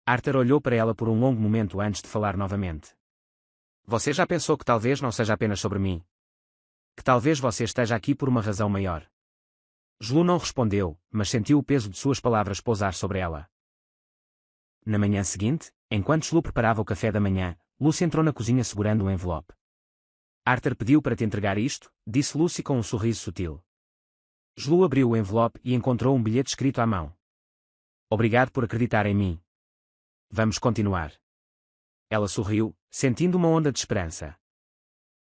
Arthur olhou para ela por um longo momento antes de falar novamente. Você já pensou que talvez não seja apenas sobre mim? Que talvez você esteja aqui por uma razão maior? Jlu não respondeu, mas sentiu o peso de suas palavras pousar sobre ela. Na manhã seguinte, enquanto Jlu preparava o café da manhã, Lucy entrou na cozinha segurando um envelope. Arthur pediu para te entregar isto, disse Lucy com um sorriso sutil. Jlu abriu o envelope e encontrou um bilhete escrito à mão. Obrigado por acreditar em mim. Vamos continuar. Ela sorriu, sentindo uma onda de esperança.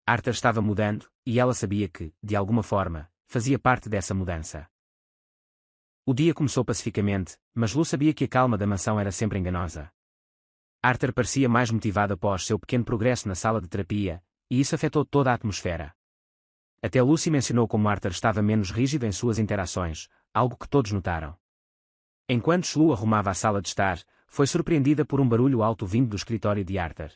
Arthur estava mudando, e ela sabia que, de alguma forma, fazia parte dessa mudança. O dia começou pacificamente, mas Lu sabia que a calma da mansão era sempre enganosa. Arthur parecia mais motivado após seu pequeno progresso na sala de terapia, e isso afetou toda a atmosfera. Até Lucy mencionou como Arthur estava menos rígido em suas interações, algo que todos notaram. Enquanto Shlu arrumava a sala de estar, foi surpreendida por um barulho alto vindo do escritório de Arthur.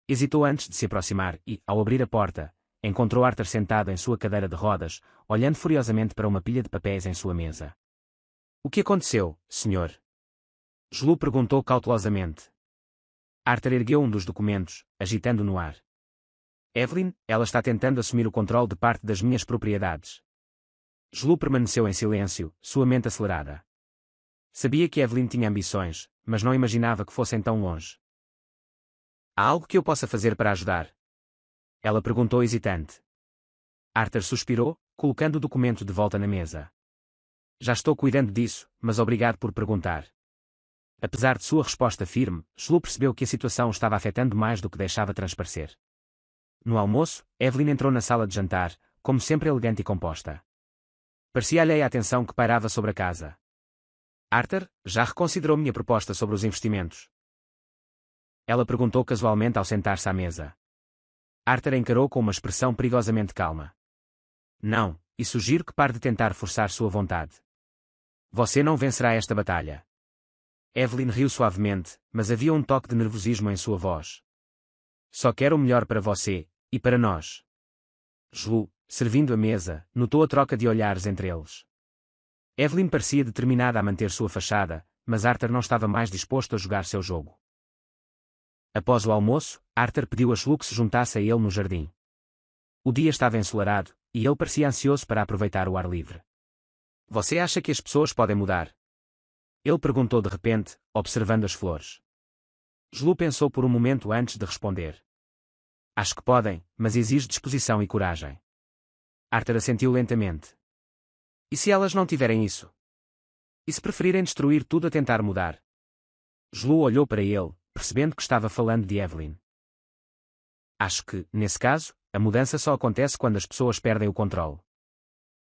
Hesitou antes de se aproximar e, ao abrir a porta, encontrou Arthur sentado em sua cadeira de rodas, olhando furiosamente para uma pilha de papéis em sua mesa. O que aconteceu, senhor? Julu perguntou cautelosamente. Arthur ergueu um dos documentos, agitando no ar. Evelyn, ela está tentando assumir o controle de parte das minhas propriedades. Julu permaneceu em silêncio, sua mente acelerada. Sabia que Evelyn tinha ambições, mas não imaginava que fossem tão longe. Há algo que eu possa fazer para ajudar? Ela perguntou hesitante. Arthur suspirou, colocando o documento de volta na mesa. Já estou cuidando disso, mas obrigado por perguntar. Apesar de sua resposta firme, Julu percebeu que a situação estava afetando mais do que deixava transparecer. No almoço, Evelyn entrou na sala de jantar, como sempre elegante e composta. Parecia alheia à atenção que pairava sobre a casa. Arthur, já reconsiderou minha proposta sobre os investimentos? Ela perguntou casualmente ao sentar-se à mesa. Arthur encarou com uma expressão perigosamente calma. Não, e sugiro que pare de tentar forçar sua vontade. Você não vencerá esta batalha. Evelyn riu suavemente, mas havia um toque de nervosismo em sua voz. Só quero o melhor para você, e para nós. Julu, servindo a mesa, notou a troca de olhares entre eles. Evelyn parecia determinada a manter sua fachada, mas Arthur não estava mais disposto a jogar seu jogo. Após o almoço, Arthur pediu a Julu que se juntasse a ele no jardim. O dia estava ensolarado, e ele parecia ansioso para aproveitar o ar livre. Você acha que as pessoas podem mudar? Ele perguntou de repente, observando as flores. Julu pensou por um momento antes de responder. Acho que podem, mas exige disposição e coragem. Arthur assentiu lentamente. E se elas não tiverem isso? E se preferirem destruir tudo a tentar mudar? Julu olhou para ele, percebendo que estava falando de Evelyn. Acho que, nesse caso, a mudança só acontece quando as pessoas perdem o controle.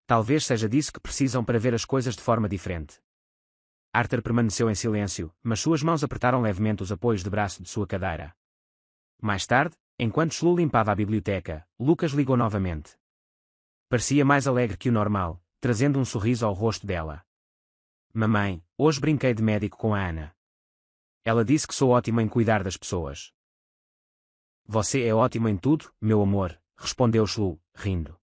Talvez seja disso que precisam para ver as coisas de forma diferente. Arthur permaneceu em silêncio, mas suas mãos apertaram levemente os apoios de braço de sua cadeira. Mais tarde, enquanto Julu limpava a biblioteca, Lucas ligou novamente. Parecia mais alegre que o normal, trazendo um sorriso ao rosto dela. Mamãe, hoje brinquei de médico com a Ana. Ela disse que sou ótimo em cuidar das pessoas. Você é ótimo em tudo, meu amor, respondeu Julu, rindo.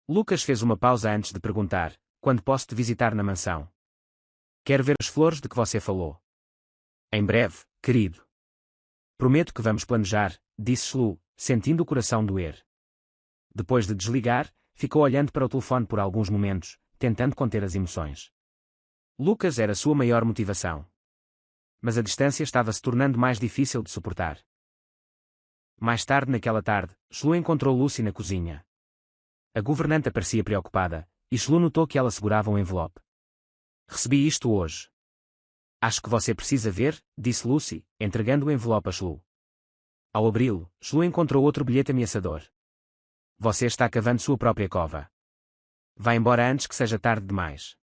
Lucas fez uma pausa antes de perguntar, quando posso te visitar na mansão? Quero ver as flores de que você falou. Em breve, querido. Prometo que vamos planejar, disse Julu, sentindo o coração doer. Depois de desligar, ficou olhando para o telefone por alguns momentos, tentando conter as emoções. Lucas era sua maior motivação. Mas a distância estava se tornando mais difícil de suportar. Mais tarde naquela tarde, Julu encontrou Lucy na cozinha. A governanta parecia preocupada, e Julu notou que ela segurava um envelope. Recebi isto hoje. Acho que você precisa ver, disse Lucy, entregando o envelope a Julu. Ao abri-lo, Julu encontrou outro bilhete ameaçador. Você está cavando sua própria cova. Vá embora antes que seja tarde demais.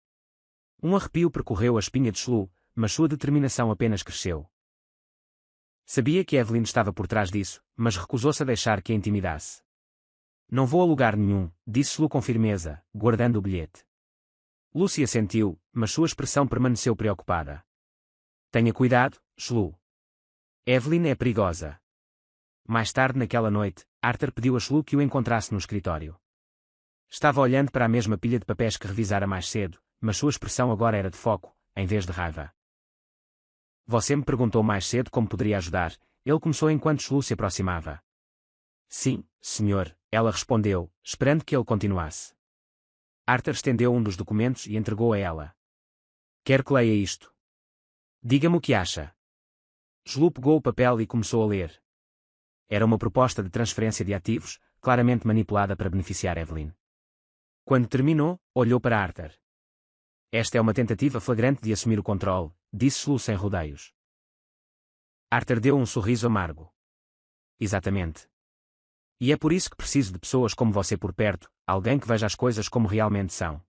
Um arrepio percorreu a espinha de Julu, mas sua determinação apenas cresceu. Sabia que Evelyn estava por trás disso, mas recusou-se a deixar que a intimidasse. Não vou a lugar nenhum, disse Julu com firmeza, guardando o bilhete. Lucy assentiu, mas sua expressão permaneceu preocupada. Tenha cuidado, Julu. Evelyn é perigosa. Mais tarde naquela noite, Arthur pediu a Julu que o encontrasse no escritório. Estava olhando para a mesma pilha de papéis que revisara mais cedo, mas sua expressão agora era de foco, em vez de raiva. Você me perguntou mais cedo como poderia ajudar, ele começou enquanto Julu se aproximava. Sim, senhor, ela respondeu, esperando que ele continuasse. Arthur estendeu um dos documentos e entregou a ela. Quero que leia isto. Diga-me o que acha. Julu pegou o papel e começou a ler. Era uma proposta de transferência de ativos, claramente manipulada para beneficiar Evelyn. Quando terminou, olhou para Arthur. Esta é uma tentativa flagrante de assumir o controle, disse Julu sem rodeios. Arthur deu um sorriso amargo. Exatamente. E é por isso que preciso de pessoas como você por perto, alguém que veja as coisas como realmente são.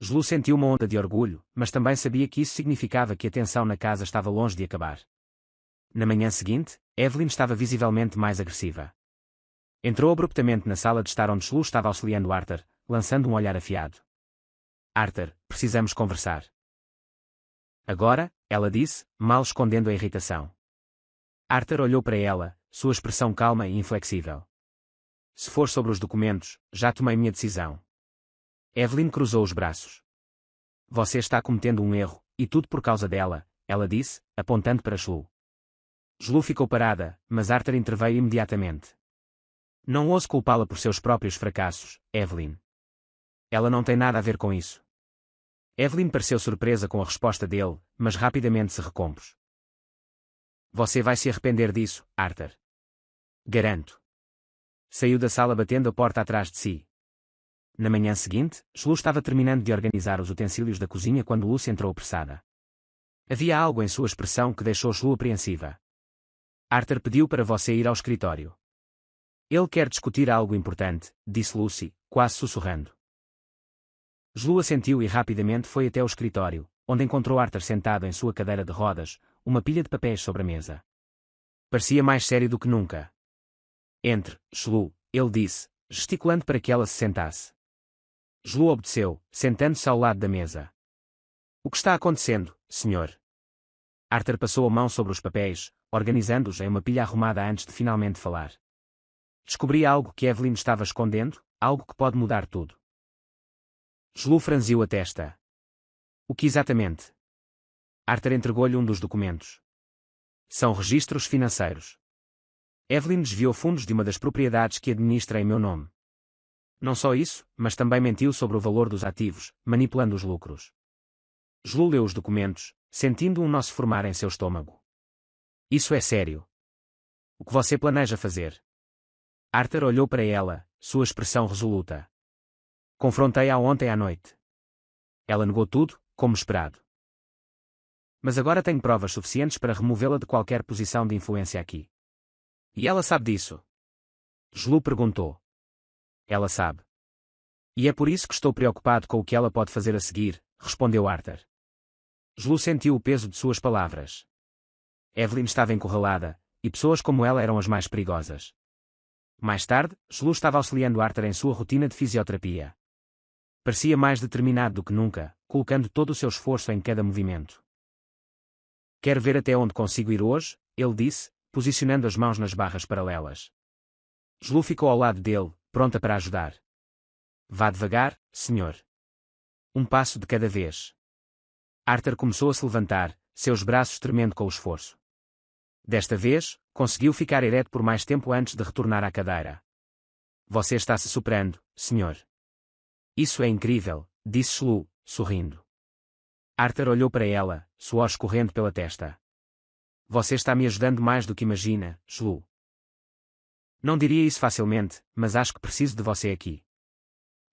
Julu sentiu uma onda de orgulho, mas também sabia que isso significava que a tensão na casa estava longe de acabar. Na manhã seguinte, Evelyn estava visivelmente mais agressiva. Entrou abruptamente na sala de estar onde Julu estava auxiliando Arthur, lançando um olhar afiado. Arthur, precisamos conversar. Agora, ela disse, mal escondendo a irritação. Arthur olhou para ela, sua expressão calma e inflexível. Se for sobre os documentos, já tomei minha decisão. Evelyn cruzou os braços. Você está cometendo um erro, e tudo por causa dela, ela disse, apontando para Shlu. Shlu ficou parada, mas Arthur interveio imediatamente. Não ouso culpá-la por seus próprios fracassos, Evelyn. Ela não tem nada a ver com isso. Evelyn pareceu surpresa com a resposta dele, mas rapidamente se recompôs. Você vai se arrepender disso, Arthur. Garanto. Saiu da sala batendo a porta atrás de si. Na manhã seguinte, Shlu estava terminando de organizar os utensílios da cozinha quando Lucy entrou apressada. Havia algo em sua expressão que deixou Shlu apreensiva. Arthur pediu para você ir ao escritório. Ele quer discutir algo importante, disse Lucy, quase sussurrando. Shlu assentiu e rapidamente foi até o escritório, onde encontrou Arthur sentado em sua cadeira de rodas, uma pilha de papéis sobre a mesa. Parecia mais sério do que nunca. Entre, Shlu, ele disse, gesticulando para que ela se sentasse. Shlu obedeceu, sentando-se ao lado da mesa. O que está acontecendo, senhor? Arthur passou a mão sobre os papéis, organizando-os em uma pilha arrumada antes de finalmente falar. Descobri algo que Evelyn estava escondendo, algo que pode mudar tudo. Shlu franziu a testa. O que exatamente? Arthur entregou-lhe um dos documentos. São registros financeiros. Evelyn desviou fundos de uma das propriedades que administra em meu nome. Não só isso, mas também mentiu sobre o valor dos ativos, manipulando os lucros. Shlu leu os documentos, sentindo um nó se formar em seu estômago. Isso é sério. O que você planeja fazer? Arthur olhou para ela, sua expressão resoluta. Confrontei-a ontem à noite. Ela negou tudo, como esperado. Mas agora tenho provas suficientes para removê-la de qualquer posição de influência aqui. E ela sabe disso? Shlu perguntou. Ela sabe. E é por isso que estou preocupado com o que ela pode fazer a seguir, respondeu Arthur. Shlu sentiu o peso de suas palavras. Evelyn estava encurralada, e pessoas como ela eram as mais perigosas. Mais tarde, Shlu estava auxiliando Arthur em sua rotina de fisioterapia. Parecia mais determinado do que nunca, colocando todo o seu esforço em cada movimento. Quero ver até onde consigo ir hoje, ele disse, posicionando as mãos nas barras paralelas. Shlu ficou ao lado dele, pronta para ajudar. Vá devagar, senhor. Um passo de cada vez. Arthur começou a se levantar, seus braços tremendo com o esforço. Desta vez, conseguiu ficar ereto por mais tempo antes de retornar à cadeira. Você está se superando, senhor. Isso é incrível, disse Shlu, sorrindo. Arthur olhou para ela, suor escorrendo pela testa. Você está me ajudando mais do que imagina, Shlu. Não diria isso facilmente, mas acho que preciso de você aqui.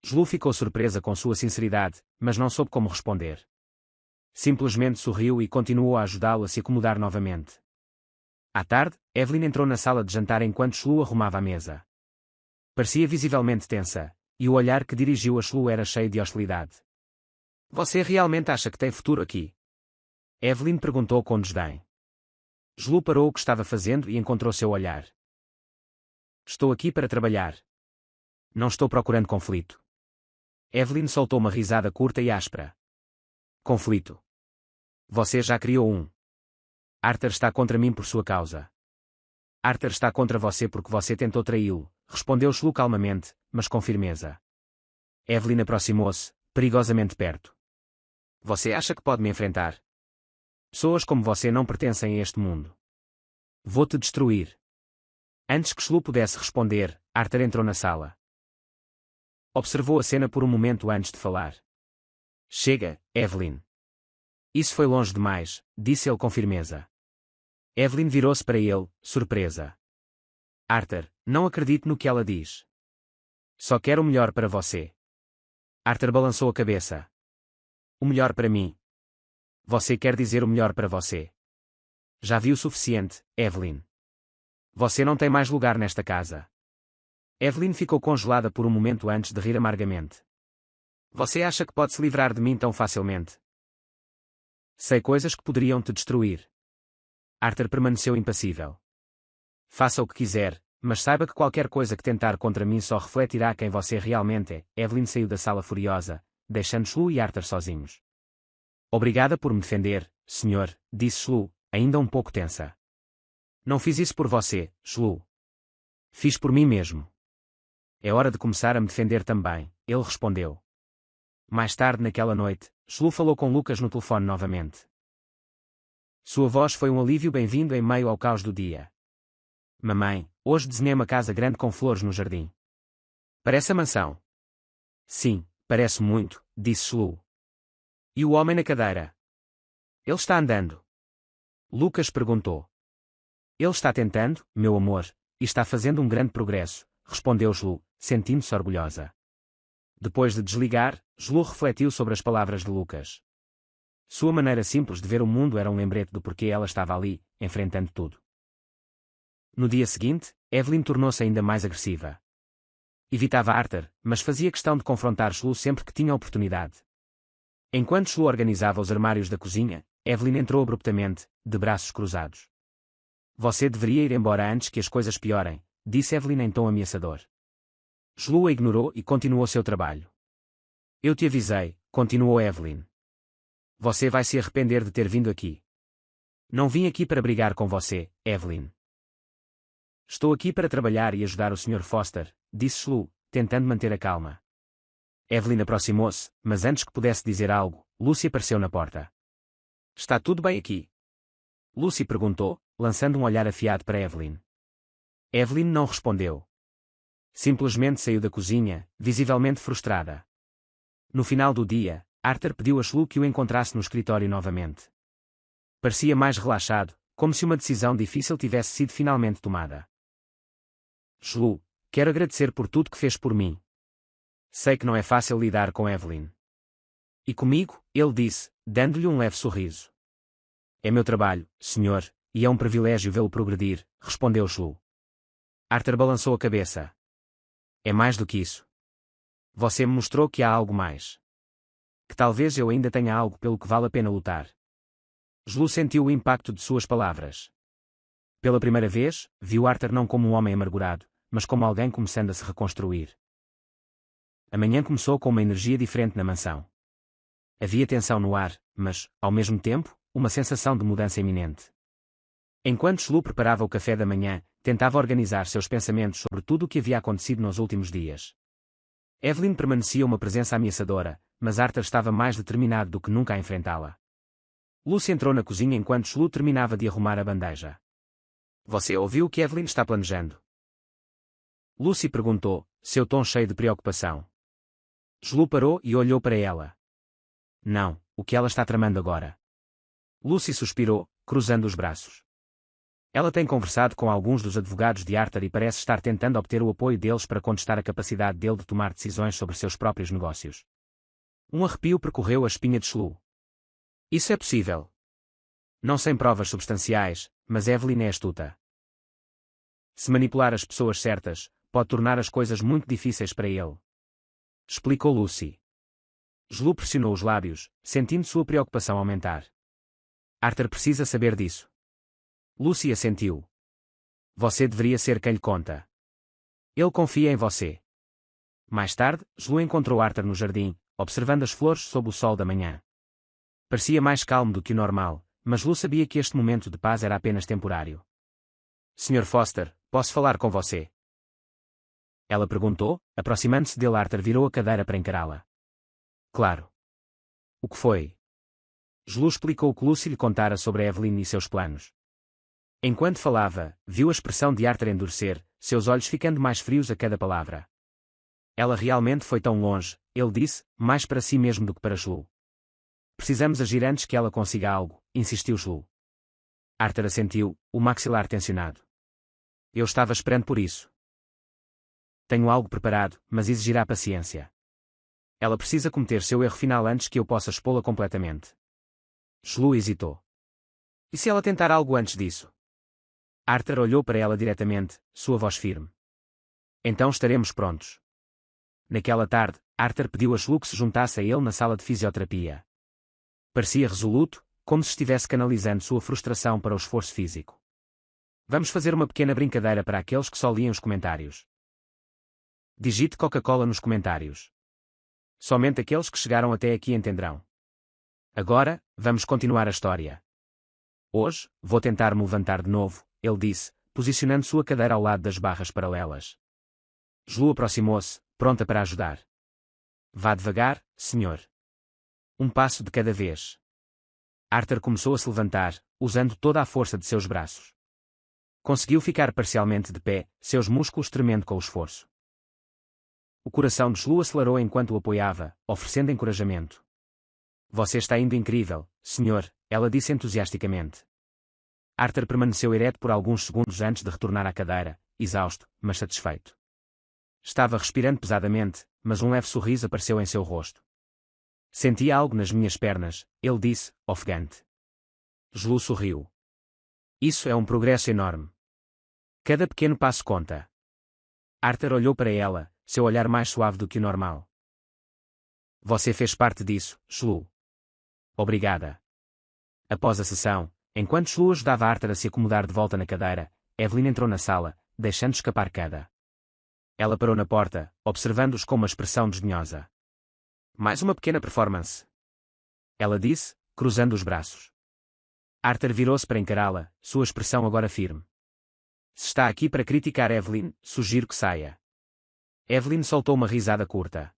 Shlu ficou surpresa com sua sinceridade, mas não soube como responder. Simplesmente sorriu e continuou a ajudá-lo a se acomodar novamente. À tarde, Evelyn entrou na sala de jantar enquanto Shlu arrumava a mesa. Parecia visivelmente tensa, e o olhar que dirigiu a Shlu era cheio de hostilidade. Você realmente acha que tem futuro aqui? Evelyn perguntou com desdém. Shlu parou o que estava fazendo e encontrou seu olhar. Estou aqui para trabalhar. Não estou procurando conflito. Evelyn soltou uma risada curta e áspera. Conflito. Você já criou um. Arthur está contra mim por sua causa. Arthur está contra você porque você tentou traí-lo, respondeu Shlu calmamente, mas com firmeza. Evelyn aproximou-se, perigosamente perto. Você acha que pode me enfrentar? Pessoas como você não pertencem a este mundo. Vou-te destruir. Antes que Shlu pudesse responder, Arthur entrou na sala. Observou a cena por um momento antes de falar. Chega, Evelyn. Isso foi longe demais, disse ele com firmeza. Evelyn virou-se para ele, surpresa. Arthur, não acredito no que ela diz. Só quero o melhor para você. Arthur balançou a cabeça. O melhor para mim. Você quer dizer o melhor para você. Já vi o suficiente, Evelyn. Você não tem mais lugar nesta casa. Evelyn ficou congelada por um momento antes de rir amargamente. Você acha que pode se livrar de mim tão facilmente? Sei coisas que poderiam te destruir. Arthur permaneceu impassível. Faça o que quiser, mas saiba que qualquer coisa que tentar contra mim só refletirá quem você realmente é. Evelyn saiu da sala furiosa, deixando Shlu e Arthur sozinhos. Obrigada por me defender, senhor, disse Shlu, ainda um pouco tensa. Não fiz isso por você, Shlu. Fiz por mim mesmo. É hora de começar a me defender também, ele respondeu. Mais tarde naquela noite, Shlu falou com Lucas no telefone novamente. Sua voz foi um alívio bem-vindo em meio ao caos do dia. Mamãe, hoje desenhei uma casa grande com flores no jardim. Parece a mansão. Sim, parece muito, disse Shlu. E o homem na cadeira? Ele está andando. Lucas perguntou. Ele está tentando, meu amor, e está fazendo um grande progresso, respondeu Shlu, sentindo-se orgulhosa. Depois de desligar, Shlu refletiu sobre as palavras de Lucas. Sua maneira simples de ver o mundo era um lembrete do porquê ela estava ali, enfrentando tudo. No dia seguinte, Evelyn tornou-se ainda mais agressiva. Evitava Arthur, mas fazia questão de confrontar Shlu sempre que tinha oportunidade. Enquanto Shlu organizava os armários da cozinha, Evelyn entrou abruptamente, de braços cruzados. Você deveria ir embora antes que as coisas piorem, disse Evelyn em tom ameaçador. Shlu a ignorou e continuou seu trabalho. Eu te avisei, continuou Evelyn. Você vai se arrepender de ter vindo aqui. Não vim aqui para brigar com você, Evelyn. Estou aqui para trabalhar e ajudar o Sr. Foster, disse Shlu, tentando manter a calma. Evelyn aproximou-se, mas antes que pudesse dizer algo, Lucy apareceu na porta. Está tudo bem aqui? Lucy perguntou, lançando um olhar afiado para Evelyn. Evelyn não respondeu. Simplesmente saiu da cozinha, visivelmente frustrada. No final do dia, Arthur pediu a Shlu que o encontrasse no escritório novamente. Parecia mais relaxado, como se uma decisão difícil tivesse sido finalmente tomada. Shlu, quero agradecer por tudo que fez por mim. Sei que não é fácil lidar com Evelyn. E comigo, ele disse, dando-lhe um leve sorriso. É meu trabalho, senhor, e é um privilégio vê-lo progredir, respondeu Shlu. Arthur balançou a cabeça. É mais do que isso. Você me mostrou que há algo mais. Que talvez eu ainda tenha algo pelo que vale a pena lutar. Shlu sentiu o impacto de suas palavras. Pela primeira vez, viu Arthur não como um homem amargurado, mas como alguém começando a se reconstruir. A manhã começou com uma energia diferente na mansão. Havia tensão no ar, mas, ao mesmo tempo, uma sensação de mudança iminente. Enquanto Shlu preparava o café da manhã, tentava organizar seus pensamentos sobre tudo o que havia acontecido nos últimos dias. Evelyn permanecia uma presença ameaçadora, mas Arthur estava mais determinado do que nunca a enfrentá-la. Lucy entrou na cozinha enquanto Shlu terminava de arrumar a bandeja. Você ouviu o que Evelyn está planejando? Lucy perguntou, seu tom cheio de preocupação. Shlu parou e olhou para ela. Não, o que ela está tramando agora? Lucy suspirou, cruzando os braços. Ela tem conversado com alguns dos advogados de Arthur e parece estar tentando obter o apoio deles para contestar a capacidade dele de tomar decisões sobre seus próprios negócios. Um arrepio percorreu a espinha de Shlu. Isso é possível. Não sem provas substanciais, mas Evelyn é astuta. Se manipular as pessoas certas, pode tornar as coisas muito difíceis para ele. Explicou Lucy. Shlu pressionou os lábios, sentindo sua preocupação aumentar. Arthur precisa saber disso. Lucy assentiu. Você deveria ser quem lhe conta. Ele confia em você. Mais tarde, Shlu encontrou Arthur no jardim, observando as flores sob o sol da manhã. Parecia mais calmo do que o normal, mas Shlu sabia que este momento de paz era apenas temporário. Sr. Foster, posso falar com você? Ela perguntou, aproximando-se dele. Arthur virou a cadeira para encará-la. Claro. O que foi? Shlu explicou o que Lucy lhe contara sobre Evelyn e seus planos. Enquanto falava, viu a expressão de Arthur endurecer, seus olhos ficando mais frios a cada palavra. Ela realmente foi tão longe, ele disse, mais para si mesmo do que para Shlu. Precisamos agir antes que ela consiga algo, insistiu Shlu. Arthur assentiu, o maxilar tensionado. Eu estava esperando por isso. Tenho algo preparado, mas exigirá paciência. Ela precisa cometer seu erro final antes que eu possa expô-la completamente. Shlu hesitou. E se ela tentar algo antes disso? Arthur olhou para ela diretamente, sua voz firme. Então estaremos prontos. Naquela tarde, Arthur pediu a Shlu que se juntasse a ele na sala de fisioterapia. Parecia resoluto, como se estivesse canalizando sua frustração para o esforço físico. Vamos fazer uma pequena brincadeira para aqueles que só liam os comentários. Digite Coca-Cola nos comentários. Somente aqueles que chegaram até aqui entenderão. Agora, vamos continuar a história. Hoje, vou tentar me levantar de novo, ele disse, posicionando sua cadeira ao lado das barras paralelas. Julu aproximou-se, pronta para ajudar. Vá devagar, senhor. Um passo de cada vez. Arthur começou a se levantar, usando toda a força de seus braços. Conseguiu ficar parcialmente de pé, seus músculos tremendo com o esforço. O coração de Julu acelerou enquanto o apoiava, oferecendo encorajamento. Você está indo incrível, senhor, ela disse entusiasticamente. Arthur permaneceu ereto por alguns segundos antes de retornar à cadeira, exausto, mas satisfeito. Estava respirando pesadamente, mas um leve sorriso apareceu em seu rosto. Sentia algo nas minhas pernas, ele disse, ofegante. Julu sorriu. Isso é um progresso enorme. Cada pequeno passo conta. Arthur olhou para ela, seu olhar mais suave do que o normal. Você fez parte disso, Julu. Obrigada. Após a sessão, enquanto Julu ajudava Arthur a se acomodar de volta na cadeira, Evelyn entrou na sala, deixando escapar cada. Ela parou na porta, observando-os com uma expressão desdenhosa. Mais uma pequena performance. Ela disse, cruzando os braços. Arthur virou-se para encará-la, sua expressão agora firme. Se está aqui para criticar Evelyn, sugiro que saia. Evelyn soltou uma risada curta.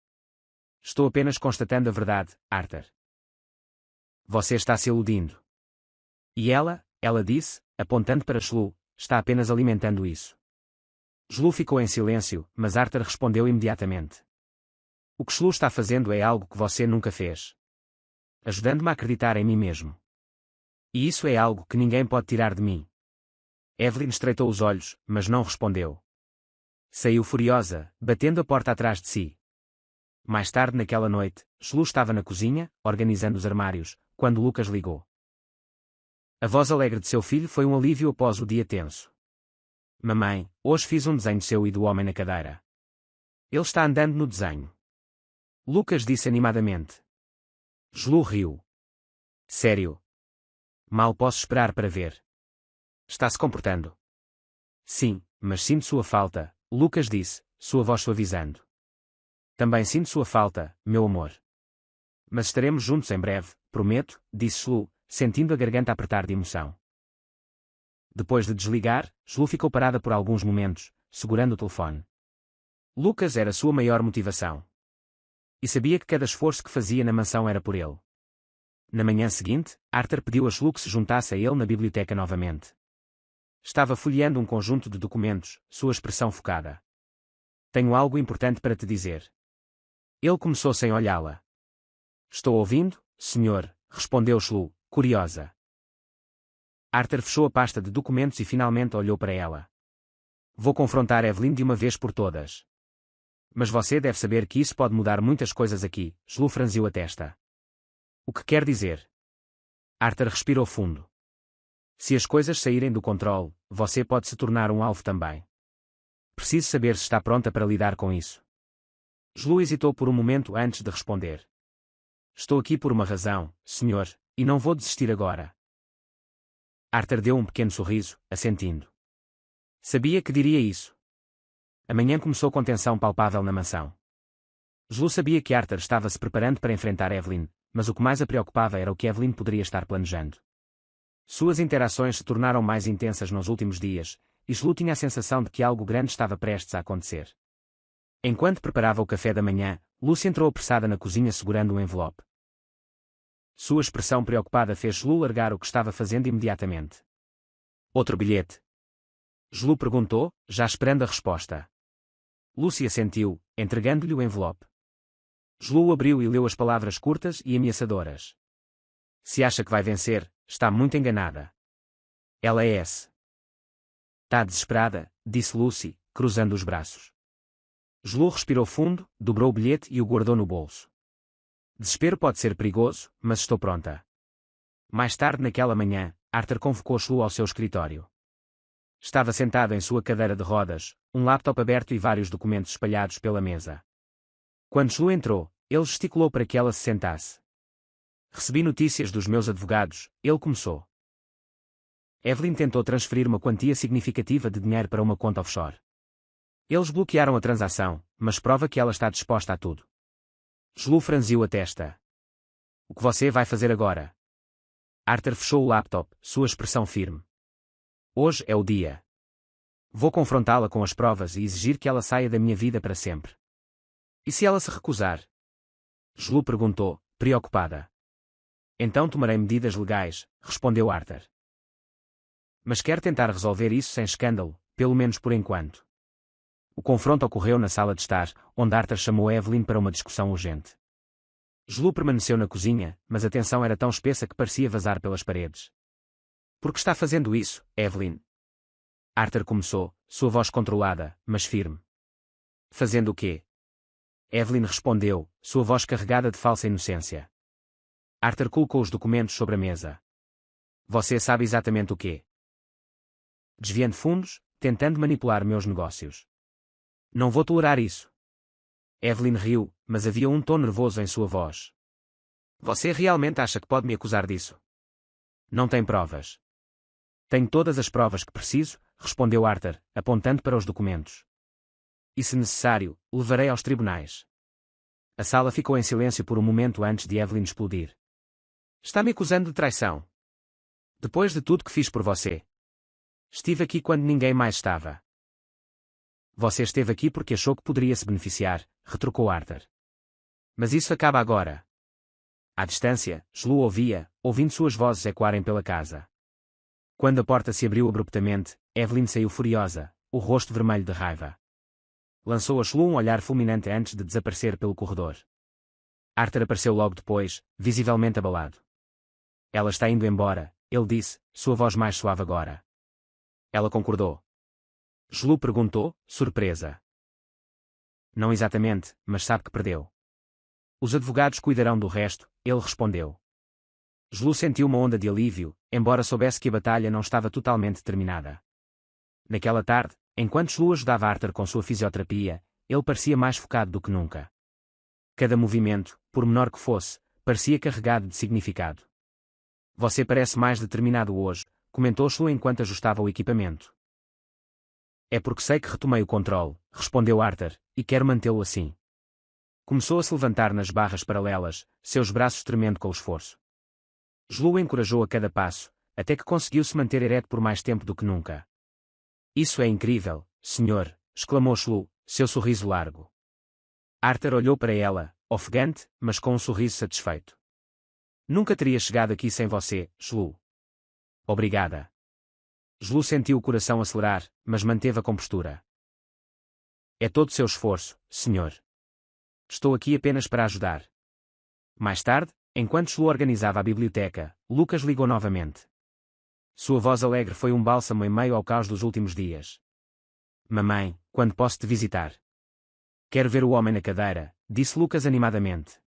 Estou apenas constatando a verdade, Arthur. Você está se iludindo. E ela disse, apontando para Julu, está apenas alimentando isso. Julu ficou em silêncio, mas Arthur respondeu imediatamente. O que Julu está fazendo é algo que você nunca fez. Ajudando-me a acreditar em mim mesmo. E isso é algo que ninguém pode tirar de mim. Evelyn estreitou os olhos, mas não respondeu. Saiu furiosa, batendo a porta atrás de si. Mais tarde naquela noite, Julu estava na cozinha, organizando os armários, quando Lucas ligou. A voz alegre de seu filho foi um alívio após o dia tenso. Mamãe, hoje fiz um desenho seu e do homem na cadeira. Ele está andando no desenho. Lucas disse animadamente. Julu riu. Sério? Mal posso esperar para ver. Está se comportando? Sim, mas sinto sua falta, Lucas disse, sua voz suavizando. Também sinto sua falta, meu amor. Mas estaremos juntos em breve, prometo, disse Julu, sentindo a garganta apertar de emoção. Depois de desligar, Julu ficou parada por alguns momentos, segurando o telefone. Lucas era sua maior motivação. E sabia que cada esforço que fazia na mansão era por ele. Na manhã seguinte, Arthur pediu a Julu que se juntasse a ele na biblioteca novamente. Estava folheando um conjunto de documentos, sua expressão focada. Tenho algo importante para te dizer. Ele começou sem olhá-la. Estou ouvindo, senhor, respondeu Julu, curiosa. Arthur fechou a pasta de documentos e finalmente olhou para ela. Vou confrontar Evelyn de uma vez por todas. Mas você deve saber que isso pode mudar muitas coisas aqui, Julu franziu a testa. O que quer dizer? Arthur respirou fundo. Se as coisas saírem do controle, você pode se tornar um alvo também. Preciso saber se está pronta para lidar com isso. Julu hesitou por um momento antes de responder. Estou aqui por uma razão, senhor, e não vou desistir agora. Arthur deu um pequeno sorriso, assentindo. Sabia que diria isso. A manhã começou com tensão palpável na mansão. Julu sabia que Arthur estava se preparando para enfrentar Evelyn, mas o que mais a preocupava era o que Evelyn poderia estar planejando. Suas interações se tornaram mais intensas nos últimos dias, e Julu tinha a sensação de que algo grande estava prestes a acontecer. Enquanto preparava o café da manhã, Lucy entrou apressada na cozinha segurando um envelope. Sua expressão preocupada fez Julu largar o que estava fazendo imediatamente. Outro bilhete? Julu perguntou, já esperando a resposta. Lucy assentiu, entregando-lhe o envelope. Julu abriu e leu as palavras curtas e ameaçadoras. Se acha que vai vencer, está muito enganada. Ela é esse. Está desesperada, disse Lucy, cruzando os braços. Julu respirou fundo, dobrou o bilhete e o guardou no bolso. Desespero pode ser perigoso, mas estou pronta. Mais tarde naquela manhã, Arthur convocou Julu ao seu escritório. Estava sentado em sua cadeira de rodas, um laptop aberto e vários documentos espalhados pela mesa. Quando Julu entrou, ele gesticulou para que ela se sentasse. Recebi notícias dos meus advogados, ele começou. Evelyn tentou transferir uma quantia significativa de dinheiro para uma conta offshore. Eles bloquearam a transação, mas prova que ela está disposta a tudo. Julu franziu a testa. O que você vai fazer agora? Arthur fechou o laptop, sua expressão firme. Hoje é o dia. Vou confrontá-la com as provas e exigir que ela saia da minha vida para sempre. E se ela se recusar? Julu perguntou, preocupada. Então tomarei medidas legais, respondeu Arthur. Mas quer tentar resolver isso sem escândalo, pelo menos por enquanto. O confronto ocorreu na sala de estar, onde Arthur chamou Evelyn para uma discussão urgente. Julu permaneceu na cozinha, mas a tensão era tão espessa que parecia vazar pelas paredes. Por que está fazendo isso, Evelyn? Arthur começou, sua voz controlada, mas firme. Fazendo o quê? Evelyn respondeu, sua voz carregada de falsa inocência. Arthur colocou os documentos sobre a mesa. Você sabe exatamente o quê? Desviando fundos, tentando manipular meus negócios. Não vou tolerar isso. Evelyn riu, mas havia um tom nervoso em sua voz. Você realmente acha que pode me acusar disso? Não tem provas. Tenho todas as provas que preciso, respondeu Arthur, apontando para os documentos. E se necessário, o levarei aos tribunais. A sala ficou em silêncio por um momento antes de Evelyn explodir. Está me acusando de traição. Depois de tudo que fiz por você. Estive aqui quando ninguém mais estava. Você esteve aqui porque achou que poderia se beneficiar, retrucou Arthur. Mas isso acaba agora. À distância, Julu ouvia, ouvindo suas vozes ecoarem pela casa. Quando a porta se abriu abruptamente, Evelyn saiu furiosa, o rosto vermelho de raiva. Lançou a Julu um olhar fulminante antes de desaparecer pelo corredor. Arthur apareceu logo depois, visivelmente abalado. Ela está indo embora, ele disse, sua voz mais suave agora. Ela concordou. Julu perguntou, surpresa. Não exatamente, mas sabe que perdeu. Os advogados cuidarão do resto, ele respondeu. Julu sentiu uma onda de alívio, embora soubesse que a batalha não estava totalmente terminada. Naquela tarde, enquanto Julu ajudava Arthur com sua fisioterapia, ele parecia mais focado do que nunca. Cada movimento, por menor que fosse, parecia carregado de significado. Você parece mais determinado hoje, comentou Julu enquanto ajustava o equipamento. É porque sei que retomei o controle, respondeu Arthur, e quero mantê-lo assim. Começou a se levantar nas barras paralelas, seus braços tremendo com o esforço. Julu encorajou a cada passo, até que conseguiu se manter ereto por mais tempo do que nunca. Isso é incrível, senhor, exclamou Julu, seu sorriso largo. Arthur olhou para ela, ofegante, mas com um sorriso satisfeito. Nunca teria chegado aqui sem você, Julu. Obrigada. Julu sentiu o coração acelerar, mas manteve a compostura. É todo seu esforço, senhor. Estou aqui apenas para ajudar. Mais tarde, enquanto Julu organizava a biblioteca, Lucas ligou novamente. Sua voz alegre foi um bálsamo em meio ao caos dos últimos dias. Mamãe, quando posso te visitar? Quero ver o homem na cadeira, disse Lucas animadamente.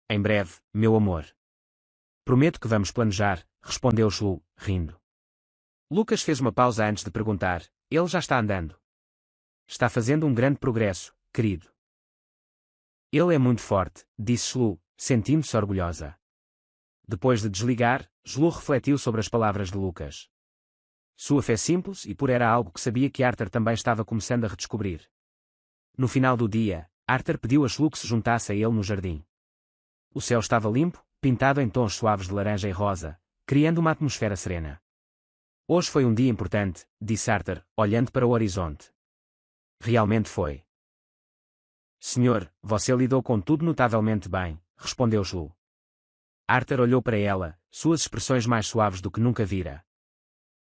Em breve, meu amor. Prometo que vamos planejar, respondeu Julu, rindo. Lucas fez uma pausa antes de perguntar, ele já está andando. Está fazendo um grande progresso, querido. Ele é muito forte, disse Julu, sentindo-se orgulhosa. Depois de desligar, Julu refletiu sobre as palavras de Lucas. Sua fé simples e pura era algo que sabia que Arthur também estava começando a redescobrir. No final do dia, Arthur pediu a Julu que se juntasse a ele no jardim. O céu estava limpo, pintado em tons suaves de laranja e rosa, criando uma atmosfera serena. Hoje foi um dia importante, disse Arthur, olhando para o horizonte. Realmente foi. Senhor, você lidou com tudo notavelmente bem, respondeu Julu. Arthur olhou para ela, suas expressões mais suaves do que nunca vira.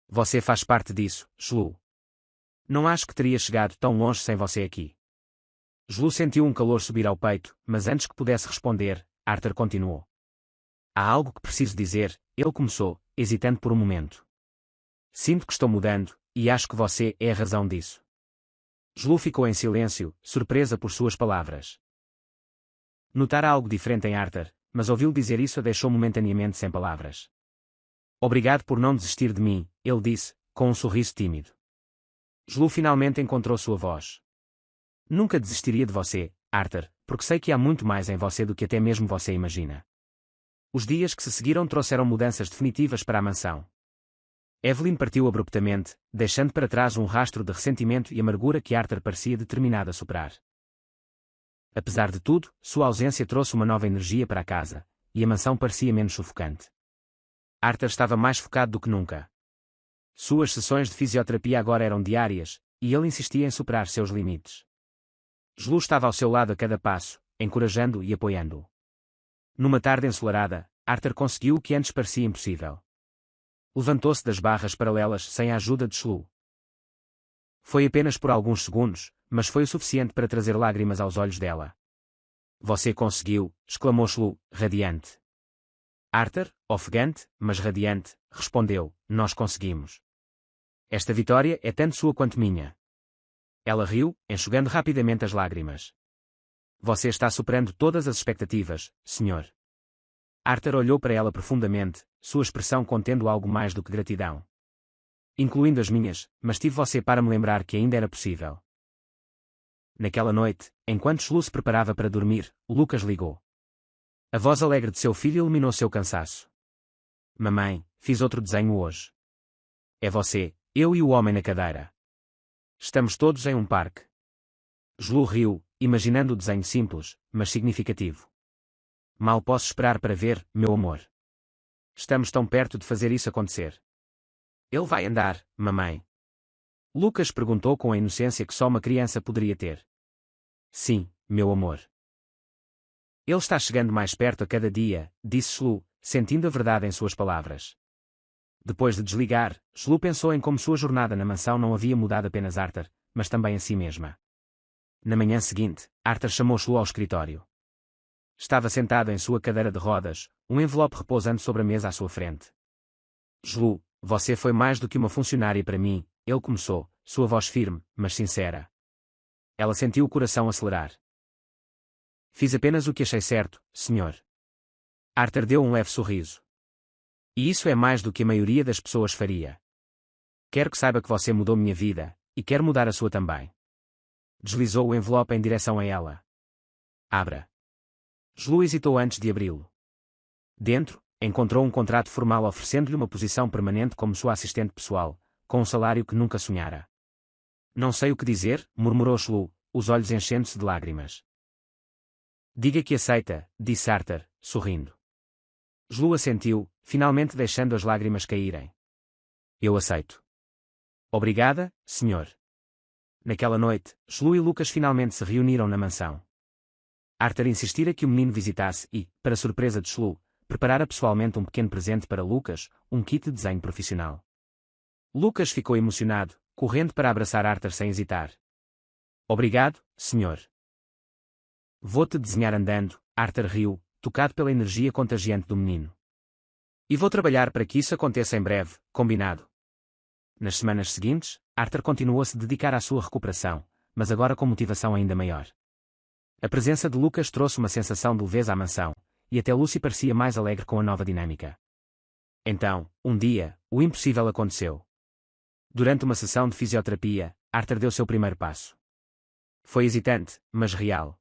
Você faz parte disso, Julu. Não acho que teria chegado tão longe sem você aqui. Julu sentiu um calor subir ao peito, mas antes que pudesse responder, Arthur continuou. Há algo que preciso dizer, ele começou, hesitando por um momento. Sinto que estou mudando, e acho que você é a razão disso. Julu ficou em silêncio, surpresa por suas palavras. Notara algo diferente em Arthur, mas ouvi-lo dizer isso a deixou momentaneamente sem palavras. Obrigado por não desistir de mim, ele disse, com um sorriso tímido. Julu finalmente encontrou sua voz. Nunca desistiria de você, Arthur, porque sei que há muito mais em você do que até mesmo você imagina. Os dias que se seguiram trouxeram mudanças definitivas para a mansão. Evelyn partiu abruptamente, deixando para trás um rastro de ressentimento e amargura que Arthur parecia determinado a superar. Apesar de tudo, sua ausência trouxe uma nova energia para a casa, e a mansão parecia menos sufocante. Arthur estava mais focado do que nunca. Suas sessões de fisioterapia agora eram diárias, e ele insistia em superar seus limites. Julu estava ao seu lado a cada passo, encorajando-o e apoiando-o. Numa tarde ensolarada, Arthur conseguiu o que antes parecia impossível. Levantou-se das barras paralelas sem a ajuda de Shlu. Foi apenas por alguns segundos, mas foi o suficiente para trazer lágrimas aos olhos dela. Você conseguiu, exclamou Shlu, radiante. Arthur, ofegante, mas radiante, respondeu, nós conseguimos. Esta vitória é tanto sua quanto minha. Ela riu, enxugando rapidamente as lágrimas. Você está superando todas as expectativas, senhor. Arthur olhou para ela profundamente, sua expressão contendo algo mais do que gratidão. Incluindo as minhas, mas tive você para me lembrar que ainda era possível. Naquela noite, enquanto Shlu se preparava para dormir, Lucas ligou. A voz alegre de seu filho iluminou seu cansaço. Mamãe, fiz outro desenho hoje. É você, eu e o homem na cadeira. Estamos todos em um parque. Shlu riu, imaginando o desenho simples, mas significativo. Mal posso esperar para ver, meu amor. Estamos tão perto de fazer isso acontecer. Ele vai andar, mamãe? Lucas perguntou com a inocência que só uma criança poderia ter. Sim, meu amor. Ele está chegando mais perto a cada dia, disse Shlu, sentindo a verdade em suas palavras. Depois de desligar, Shlu pensou em como sua jornada na mansão não havia mudado apenas Arthur, mas também a si mesma. Na manhã seguinte, Arthur chamou Shlu ao escritório. Estava sentado em sua cadeira de rodas, um envelope repousando sobre a mesa à sua frente. Shlu, você foi mais do que uma funcionária para mim, ele começou, sua voz firme, mas sincera. Ela sentiu o coração acelerar. Fiz apenas o que achei certo, senhor. Arthur deu um leve sorriso. E isso é mais do que a maioria das pessoas faria. Quero que saiba que você mudou minha vida, e quero mudar a sua também. Deslizou o envelope em direção a ela. Abra. Shlu hesitou antes de abri-lo. Dentro, encontrou um contrato formal oferecendo-lhe uma posição permanente como sua assistente pessoal, com um salário que nunca sonhara. Não sei o que dizer, murmurou Shlu, os olhos enchendo-se de lágrimas. Diga que aceita, disse Arthur, sorrindo. Shlu assentiu, finalmente deixando as lágrimas caírem. Eu aceito. Obrigada, senhor. Naquela noite, Shlu e Lucas finalmente se reuniram na mansão. Arthur insistira que o menino visitasse e, para surpresa de Shlu, preparara pessoalmente um pequeno presente para Lucas, um kit de desenho profissional. Lucas ficou emocionado, correndo para abraçar Arthur sem hesitar. Obrigado, senhor. Vou-te desenhar andando, Arthur riu, tocado pela energia contagiante do menino. E vou trabalhar para que isso aconteça em breve, combinado. Nas semanas seguintes, Arthur continuou a se dedicar à sua recuperação, mas agora com motivação ainda maior. A presença de Lucas trouxe uma sensação de leveza à mansão, e até Lucy parecia mais alegre com a nova dinâmica. Então, um dia, o impossível aconteceu. Durante uma sessão de fisioterapia, Arthur deu seu primeiro passo. Foi hesitante, mas real.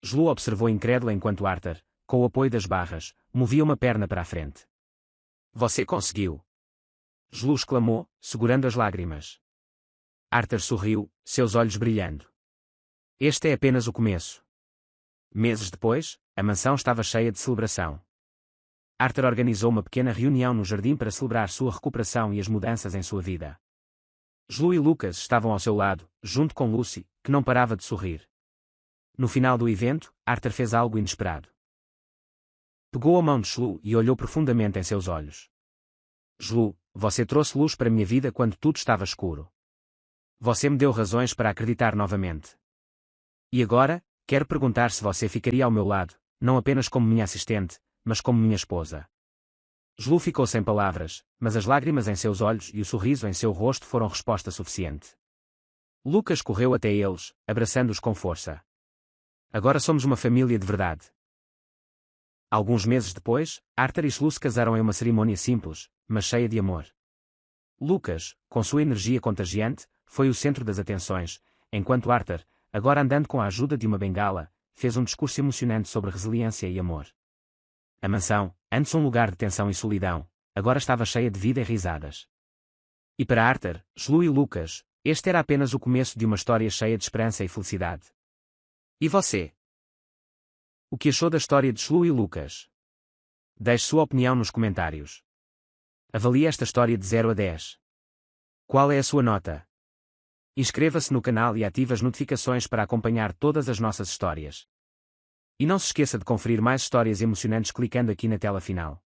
Shlu observou incrédula enquanto Arthur, com o apoio das barras, movia uma perna para a frente. Você conseguiu! Shlu exclamou, segurando as lágrimas. Arthur sorriu, seus olhos brilhando. Este é apenas o começo. Meses depois, a mansão estava cheia de celebração. Arthur organizou uma pequena reunião no jardim para celebrar sua recuperação e as mudanças em sua vida. Shlu e Lucas estavam ao seu lado, junto com Lucy, que não parava de sorrir. No final do evento, Arthur fez algo inesperado. Pegou a mão de Shlu e olhou profundamente em seus olhos. Shlu, você trouxe luz para minha vida quando tudo estava escuro. Você me deu razões para acreditar novamente. E agora, quero perguntar se você ficaria ao meu lado, não apenas como minha assistente, mas como minha esposa. Shlu ficou sem palavras, mas as lágrimas em seus olhos e o sorriso em seu rosto foram resposta suficiente. Lucas correu até eles, abraçando-os com força. Agora somos uma família de verdade. Alguns meses depois, Arthur e Shlu se casaram em uma cerimônia simples, mas cheia de amor. Lucas, com sua energia contagiante, foi o centro das atenções, enquanto Arthur, agora andando com a ajuda de uma bengala, fez um discurso emocionante sobre resiliência e amor. A mansão, antes um lugar de tensão e solidão, agora estava cheia de vida e risadas. E para Arthur, Shlu e Lucas, este era apenas o começo de uma história cheia de esperança e felicidade. E você? O que achou da história de Shlu e Lucas? Deixe sua opinião nos comentários. Avalie esta história de 0 a 10. Qual é a sua nota? Inscreva-se no canal e ative as notificações para acompanhar todas as nossas histórias. E não se esqueça de conferir mais histórias emocionantes clicando aqui na tela final.